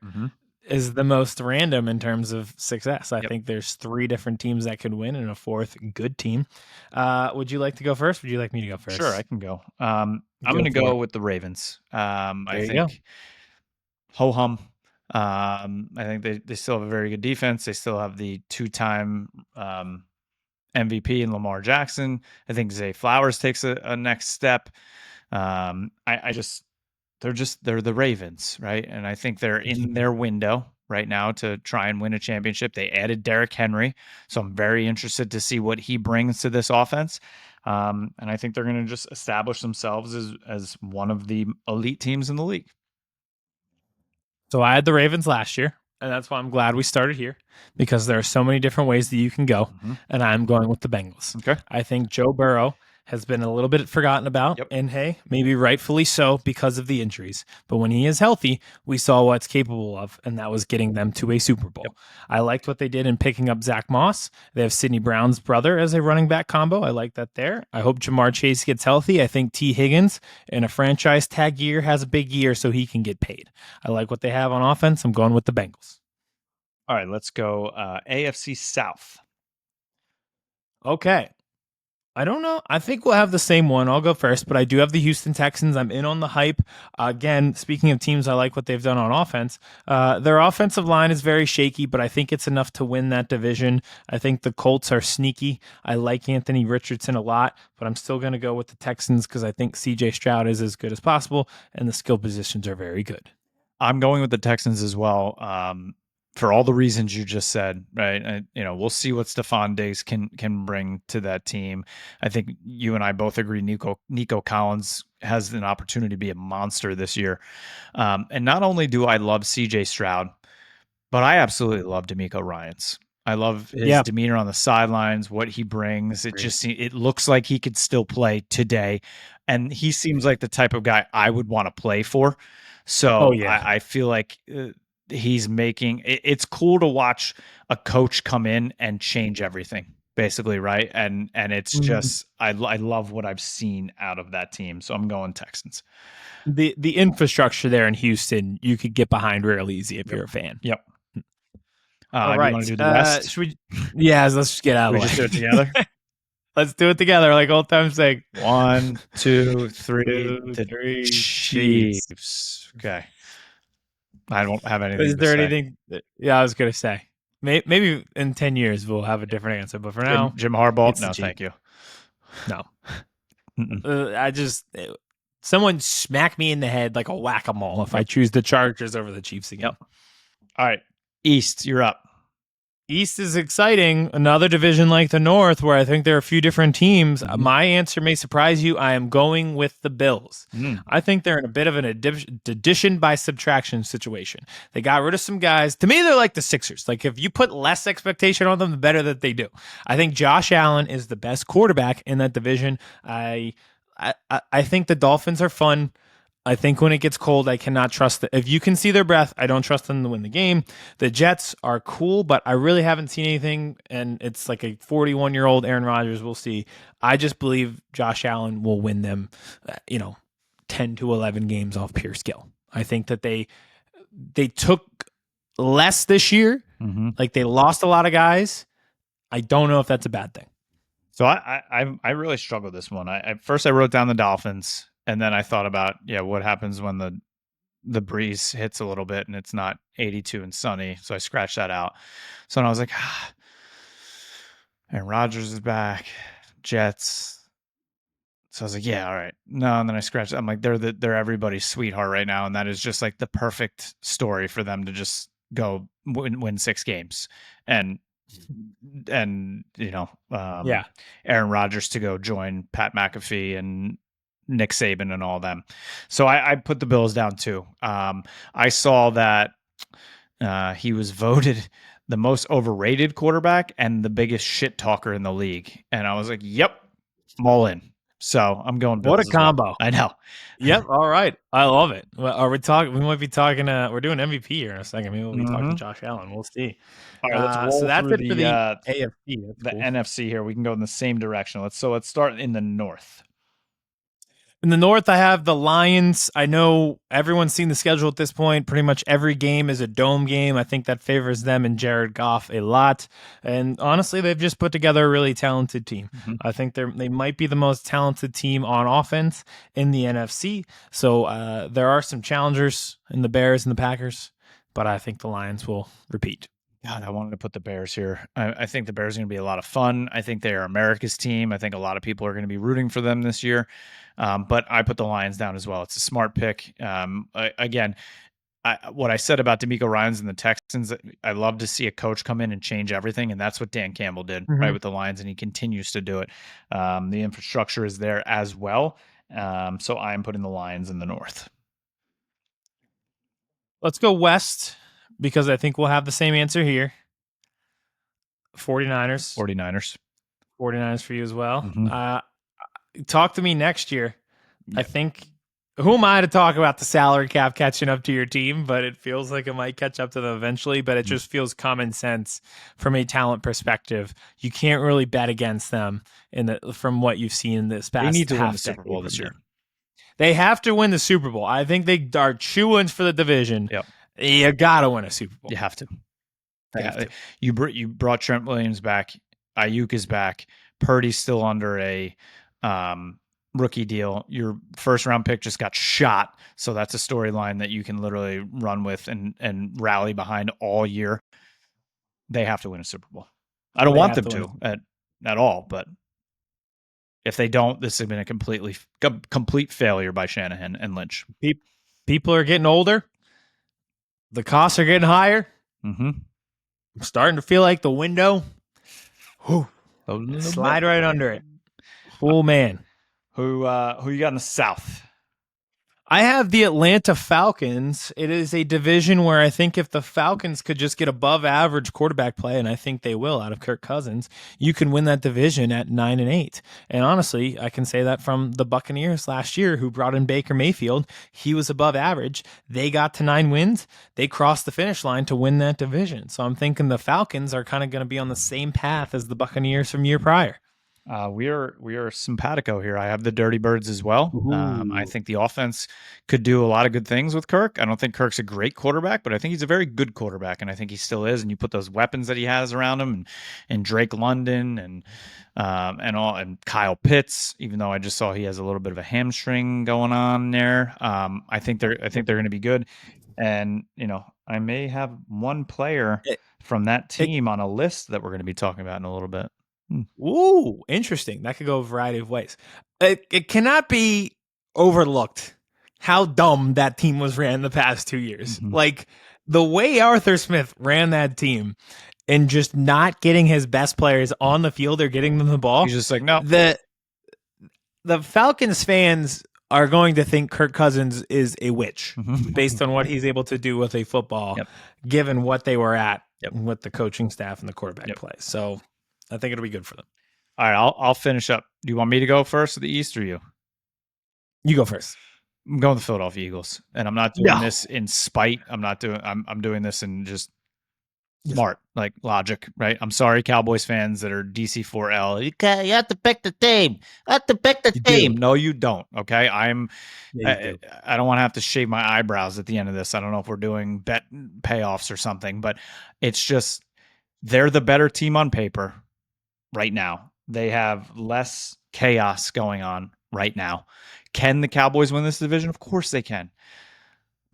is the most random in terms of success. I think there's 3 different teams that could win and a 4th good team. Would you like to go first? Would you like me to go first? Sure, I can go. I'm going to go with the Ravens. I think ho-hum. I think they still have a very good defense. They still have the 2-time MVP in Lamar Jackson. I think Zay Flowers takes a next step. They're the Ravens, right? And I think they're in their window right now to try and win a championship. They added Derrick Henry, so I'm very interested to see what he brings to this offense. And I think they're going to just establish themselves as one of the elite teams in the league. So I had the Ravens last year, and that's why I'm glad we started here, because there are so many different ways that you can go, and I'm going with the Bengals. Okay. I think Joe Burrow has been a little bit forgotten about, Yep. and hey, maybe rightfully so because of the injuries. But when he is healthy, we saw what's capable of, and that was getting them to a Super Bowl. Yep. I liked what they did in picking up Zach Moss. They have Sidney Brown's brother as a running back combo. I like that there. I hope Jamar Chase gets healthy. I think T. Higgins in a franchise tag year has a big year so he can get paid. I like what they have on offense. I'm going with the Bengals. All right, let's go AFC South. Okay. I don't know. I think we'll have the same one. I'll go first, but I do have the Houston Texans. I'm in on the hype. Again, speaking of teams, I like what they've done on offense. Their offensive line is very shaky, but I think it's enough to win that division. I think the Colts are sneaky. I like Anthony Richardson a lot, but I'm still going to go with the Texans because I think C.J. Stroud is as good as possible, and the skill positions are very good. I'm going with the Texans as well. For all the reasons you just said, right? We'll see what Stephon Diggs can bring to that team. I think you and I both agree Nico Collins has an opportunity to be a monster this year. And not only do I love CJ Stroud, but I absolutely love D'Amico Ryans. I love his demeanor on the sidelines, what he brings. It looks like he could still play today. And he seems like the type of guy I would want to play for. So I feel like he's making it's cool to watch a coach come in and change everything, basically, right? And it's just I love what I've seen out of that team. So I'm going Texans. The infrastructure there in Houston, you could get behind real easy if you're a fan. Yep. All right. You want to do the rest? Should we? Yeah, let's just get out of the way. We just do it together. Let's do it together, like old time's sake. 1, 2, 3. Two, three. Chiefs. Okay. I don't have anything. Is there anything? Yeah, I was gonna say maybe in 10 years we'll have a different answer, but for now, Jim Harbaugh. No, thank you. No. Someone smack me in the head like a whack-a-mole if I choose the Chargers over the Chiefs again. Yep. All right, East, you're up. East is exciting. Another division like the North where I think there are a few different teams. My answer may surprise you. I am going with the Bills. I think they're in a bit of an addition by subtraction situation. They got rid of some guys. To me, they're like the Sixers. Like if you put less expectation on them, the better that they do. I think Josh Allen is the best quarterback in that division. I think the Dolphins are fun. I think when it gets cold, I cannot trust them. If you can see their breath, I don't trust them to win the game. The Jets are cool, but I really haven't seen anything, and it's like a 41-year-old Aaron Rodgers. We'll see. I just believe Josh Allen will win them, 10 to 11 games off pure skill. I think that they took less this year. Like they lost a lot of guys. I don't know if that's a bad thing. So I really struggled with this one. First I wrote down the Dolphins. And then I thought about, what happens when the breeze hits a little bit and it's not 82 and sunny. So I scratched that out. So then I was like, and Rodgers is back, Jets. So I was like, yeah, all right. No, and then I scratched. I'm like, they're everybody's sweetheart right now, and that is just like the perfect story for them to just go win 6 games, and Aaron Rodgers to go join Pat McAfee and Nick Saban and all them. So I put the Bills down too. I saw that he was voted the most overrated quarterback and the biggest shit talker in the league. And I was like, yep, I'm all in. So I'm going Bills. What a combo. Well. I know. Yep. All right. I love it. Well, are we talking? We might be talking. We're doing MVP here in a second. Maybe we'll be talking Josh Allen. We'll see. All right. Let's roll so that's through it for the AFC. That's cool. NFC here. We can go in the same direction. Let's start in the North. In the North, I have the Lions. I know everyone's seen the schedule at this point. Pretty much every game is a dome game. I think that favors them and Jared Goff a lot. And honestly, they've just put together a really talented team. I think they might be the most talented team on offense in the NFC. So there are some challengers in the Bears and the Packers, but I think the Lions will repeat. God, I wanted to put the Bears here. I think the Bears are going to be a lot of fun. I think they are America's team. I think a lot of people are going to be rooting for them this year. But I put the Lions down as well. It's a smart pick. Again, what I said about D'Amico Ryans and the Texans, I love to see a coach come in and change everything, and that's what Dan Campbell did, right, with the Lions, and he continues to do it. The infrastructure is there as well, so I'm putting the Lions in the North. Let's go West because I think we'll have the same answer here. 49ers. 49ers. 49ers for you as well. Mm-hmm. Talk to me next year. Yep. I think, who am I to talk about the salary cap catching up to your team? But it feels like it might catch up to them eventually. But it just feels common sense from a talent perspective. You can't really bet against them from what you've seen in this past. They need to win the Super Bowl this year. They have to win the Super Bowl. I think they are chewing for the division. Yep. You gotta win a Super Bowl. You have to. You brought Trent Williams back. Ayuk is back. Purdy's still under a rookie deal. Your first round pick just got shot, so that's a storyline that you can literally run with and rally behind all year. They have to win a Super Bowl. I don't want them to at all, but if they don't, this has been a complete failure by Shanahan and Lynch. People are getting older. The costs are getting higher. Mm-hmm. I'm starting to feel like the window. Slide right under it. Oh man. Who you got in the South? I have the Atlanta Falcons. It is a division where I think if the Falcons could just get above average quarterback play, and I think they will out of Kirk Cousins, you can win that division at 9-8. And honestly, I can say that from the Buccaneers last year, who brought in Baker Mayfield. He was above average. They got to 9 wins. They crossed the finish line to win that division. So I'm thinking the Falcons are kind of going to be on the same path as the Buccaneers from year prior. We are simpatico here. I have the Dirty Birds as well. I think the offense could do a lot of good things with Kirk. I don't think Kirk's a great quarterback, but I think he's a very good quarterback, and I think he still is. And you put those weapons that he has around him, and Drake London, and Kyle Pitts. Even though I just saw he has a little bit of a hamstring going on there, I think they're going to be good. And I may have one player from that team on a list that we're going to be talking about in a little bit. Ooh, interesting. That could go a variety of ways. It cannot be overlooked how dumb that team was ran the past 2 years. Mm-hmm. Like the way Arthur Smith ran that team and just not getting his best players on the field or getting them the ball. He's just like, no. The Falcons fans are going to think Kirk Cousins is a witch based on what he's able to do with a football, given what they were at with the coaching staff and the quarterback play. So I think it'll be good for them. All right, I'll finish up. Do you want me to go first, or the East, or you? You go first. I'm going with the Philadelphia Eagles, and I'm not doing this in spite. I'm doing this in just smart, like logic, right? I'm sorry, Cowboys fans that are DC4L. You have to pick the team. You have to pick the team. No, you don't. Okay, I don't want to have to shave my eyebrows at the end of this. I don't know if we're doing bet payoffs or something, but it's just they're the better team on paper. Right now, they have less chaos going on right now. Can the Cowboys win this division? Of course they can.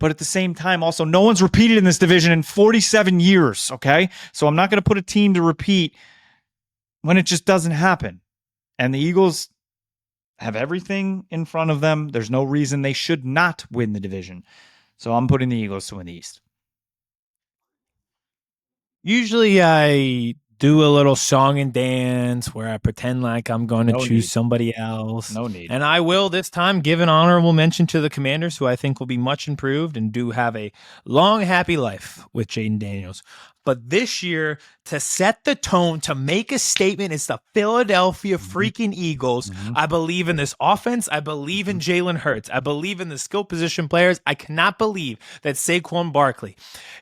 But at the same time, also, no one's repeated in this division in 47 years, okay? So I'm not going to put a team to repeat when it just doesn't happen. And the Eagles have everything in front of them. There's no reason they should not win the division. So I'm putting the Eagles to win the East. Usually I do a little song and dance where I pretend like I'm going to choose somebody else. No need. And I will this time give an honorable mention to the Commanders, who I think will be much improved and do have a long, happy life with Jaden Daniels. But this year, to set the tone, to make a statement, it's the Philadelphia freaking Eagles. I believe in this offense. I believe in Jalen Hurts. I believe in the skill position players. I cannot believe that Saquon Barkley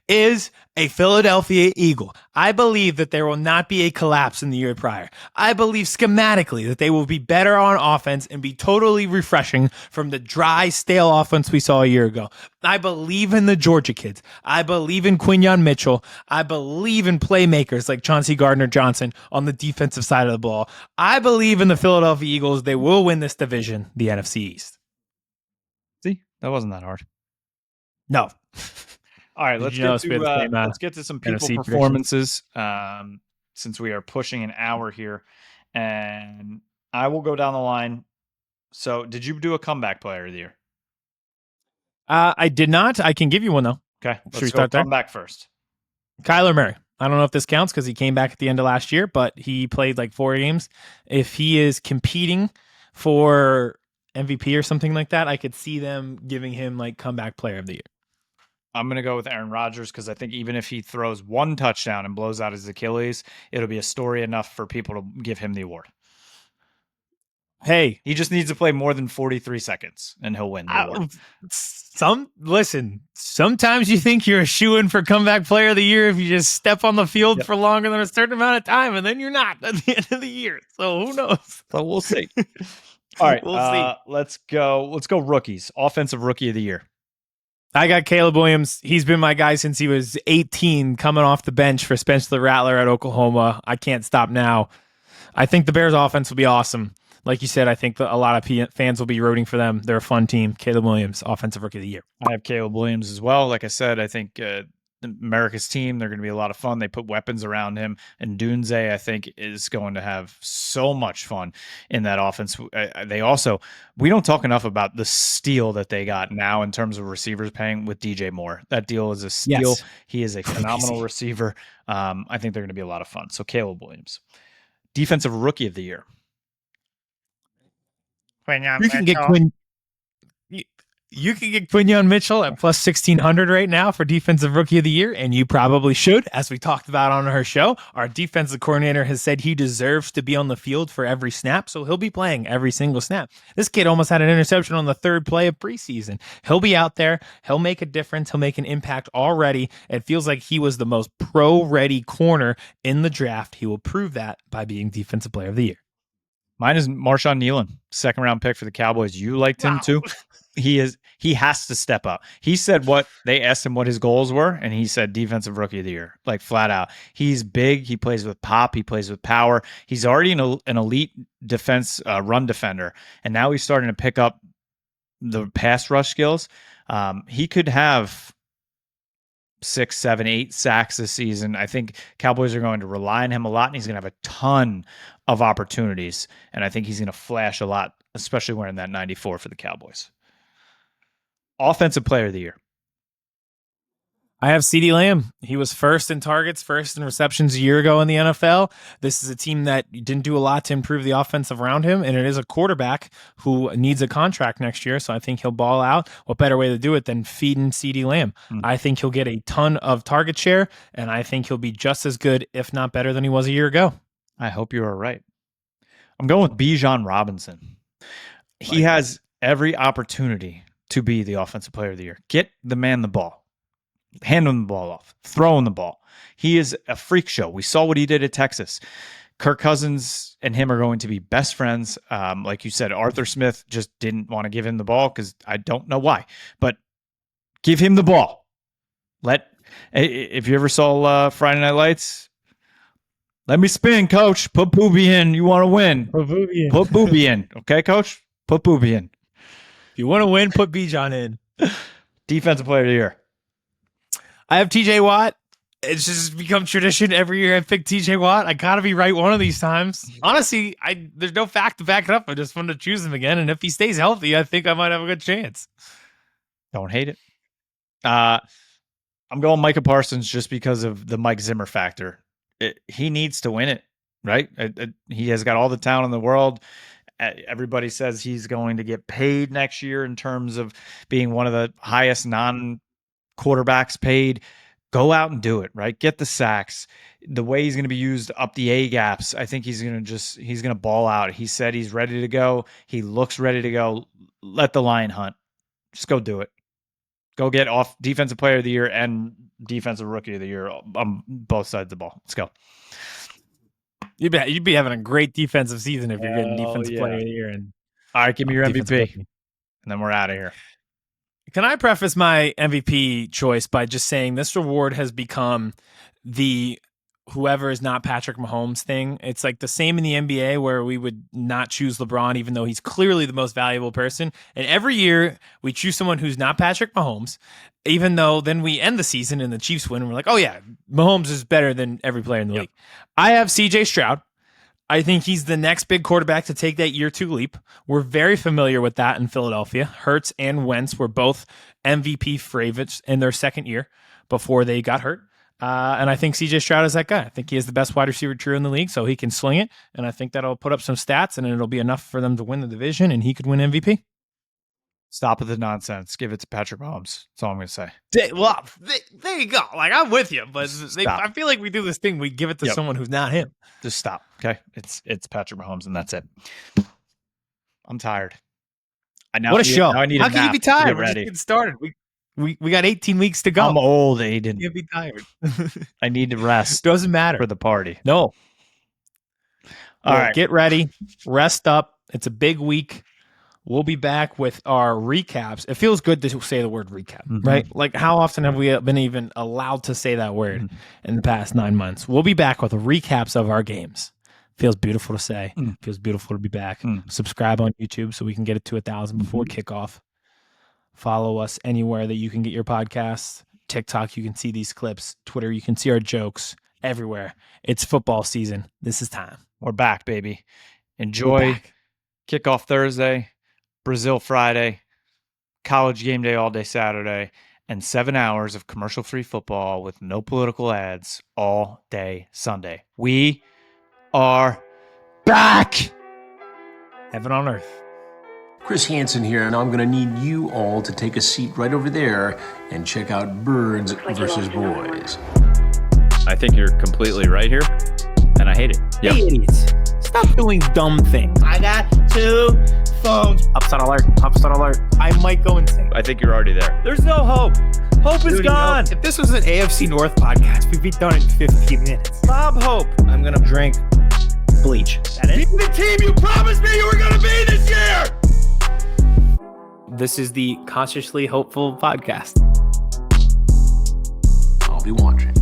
is a Philadelphia Eagle. I believe that there will not be a collapse in the year prior. I believe schematically that they will be better on offense and be totally refreshing from the dry, stale offense we saw a year ago. I believe in the Georgia kids. I believe in Quinyon Mitchell. I believe in playmakers like Chauncey Gardner-Johnson on the defensive side of the ball. I believe in the Philadelphia Eagles. They will win this division, the NFC East. See, that wasn't that hard. No. All right, let's get to some people NFC performances since we are pushing an hour here. And I will go down the line. So did you do a comeback player of the year? I did not. I can give you one, though. Okay, Should we let's go start there? comeback first. Kyler Murray. I don't know if this counts because he came back at the end of last year, but he played like 4 games. If he is competing for MVP or something like that, I could see them giving him like comeback player of the year. I'm going to go with Aaron Rodgers because I think even if he throws 1 touchdown and blows out his Achilles, it'll be a story enough for people to give him the award. Hey, he just needs to play more than 43 seconds and he'll win the award. Sometimes you think you're a shoo-in for comeback player of the year if you just step on the field for longer than a certain amount of time, and then you're not at the end of the year. So who knows? So we'll see. All right, we'll see. Let's go rookies. Offensive rookie of the year. I got Caleb Williams. He's been my guy since he was 18, coming off the bench for Spencer the Rattler at Oklahoma. I can't stop now. I think the Bears offense will be awesome. Like you said, I think a lot of fans will be rooting for them. They're a fun team. Caleb Williams, offensive rookie of the year. I have Caleb Williams as well. Like I said, I think America's team, they're going to be a lot of fun. They put weapons around him. And Dunze, I think, is going to have so much fun in that offense. We don't talk enough about the steal that they got now in terms of receivers paying with DJ Moore. That deal is a steal. Yes. He is a phenomenal receiver. I think they're going to be a lot of fun. So Caleb Williams. Defensive rookie of the year. You can get Quinyon Mitchell at plus 1,600 right now for defensive rookie of the year, and you probably should, as we talked about on our show. Our defensive coordinator has said he deserves to be on the field for every snap, so he'll be playing every single snap. This kid almost had an interception on the 3rd play of preseason. He'll be out there. He'll make a difference. He'll make an impact already. It feels like he was the most pro-ready corner in the draft. He will prove that by being defensive player of the year. Mine is Marshawn Nealon, 2nd-round pick for the Cowboys. You liked him too. He has to step up. He said they asked him what his goals were, and he said defensive rookie of the year, like flat out. He's big. He plays with pop. He plays with power. He's already an elite defense run defender, and now he's starting to pick up the pass rush skills. He could have 6, 7, 8 sacks this season. I think Cowboys are going to rely on him a lot, and he's going to have a ton of opportunities, and I think he's going to flash a lot, especially wearing that 94 for the Cowboys. Offensive player of the year. I have CeeDee Lamb. He was first in targets, first in receptions a year ago in the NFL. This is a team that didn't do a lot to improve the offensive around him, and it is a quarterback who needs a contract next year, so I think he'll ball out. What better way to do it than feeding CeeDee Lamb? I think he'll get a ton of target share, and I think he'll be just as good, if not better, than he was a year ago. I hope you are right. I'm going with Bijan Robinson. He has every opportunity to be the offensive player of the year. Get the man the ball. Hand him the ball off. Throw him the ball. He is a freak show. We saw what he did at Texas. Kirk Cousins and him are going to be best friends. Like you said, Arthur Smith just didn't want to give him the ball because I don't know why. But give him the ball. If you ever saw Friday Night Lights, let me spin, coach. Put Booby in. You want to win. Put Booby in. Okay, coach? Put Booby in. If you want to win, put Bijan in. Defensive player of the year. I have TJ Watt. It's just become tradition every year I pick TJ Watt. I got to be right one of these times. Honestly, there's no fact to back it up. I just wanted to choose him again. And if he stays healthy, I think I might have a good chance. Don't hate it. I'm going Micah Parsons just because of the Mike Zimmer factor. He needs to win it, right? He has got all the talent in the world. Everybody says he's going to get paid next year in terms of being one of the highest non-quarterbacks paid. Go out and do it, right? Get the sacks. The way he's going to be used up the A gaps, I think he's going to ball out. He said he's ready to go. He looks ready to go. Let the lion hunt. Just go do it. Go get off defensive player of the year and defensive rookie of the year on both sides of the ball. Let's go. You'd be having a great defensive season if you're getting defensive player of the year. And all right, give me your MVP, and then we're out of here. Can I preface my MVP choice by just saying this reward has become the whoever is not Patrick Mahomes thing. It's like the same in the NBA where we would not choose LeBron, even though he's clearly the most valuable person. And every year we choose someone who's not Patrick Mahomes, even though then we end the season and the Chiefs win. And we're like, oh yeah, Mahomes is better than every player in the league. I have CJ Stroud. I think he's the next big quarterback to take that year 2 leap. We're very familiar with that in Philadelphia. Hurts and Wentz were both MVP favorites in their second year before they got hurt. And I think CJ Stroud is that guy. I think he has the best wide receiver trio in the league, so he can sling it. And I think that'll put up some stats, and it'll be enough for them to win the division, and he could win MVP. Stop with the nonsense. Give it to Patrick Mahomes. That's all I'm going to say. Well, there you go. Like, I'm with you, but I feel like we do this thing. We give it to someone who's not him. Just stop, okay? It's Patrick Mahomes, and that's it. I'm tired. What a show. I need How can you be tired? We're just ready. getting started. We got 18 weeks to go. I'm old, Aiden. You can't be tired. I need to rest. Doesn't matter. For the party. No. All right. Get ready. Rest up. It's a big week. We'll be back with our recaps. It feels good to say the word recap, right? Like, how often have we been even allowed to say that word in the past 9 months? We'll be back with recaps of our games. Feels beautiful to say. Feels beautiful to be back. Subscribe on YouTube so we can get it to 1,000 before kickoff. Follow us anywhere that you can get your podcasts. TikTok, you can see these clips. Twitter, you can see our jokes. Everywhere. It's football season. This is time. We're back, baby. Enjoy kickoff Thursday. Brazil Friday, college game day all day Saturday, and 7 hours of commercial-free football with no political ads all day Sunday. We are back! Heaven on earth. Chris Hansen here, and I'm going to need you all to take a seat right over there and check out Birds versus Boys. I think you're completely right here, and I hate it. Yep. Hey, idiots. Stop doing dumb things. I got 2 phones. Upside alert. Upside alert. I might go insane. I think you're already there. There's no hope. Hope is gone. If this was an AFC North podcast, we'd be done in 15 minutes. Bob Hope. I'm going to drink bleach. That is the team you promised me you were going to be this year. This is the Consciously Hopeful podcast. I'll be watching.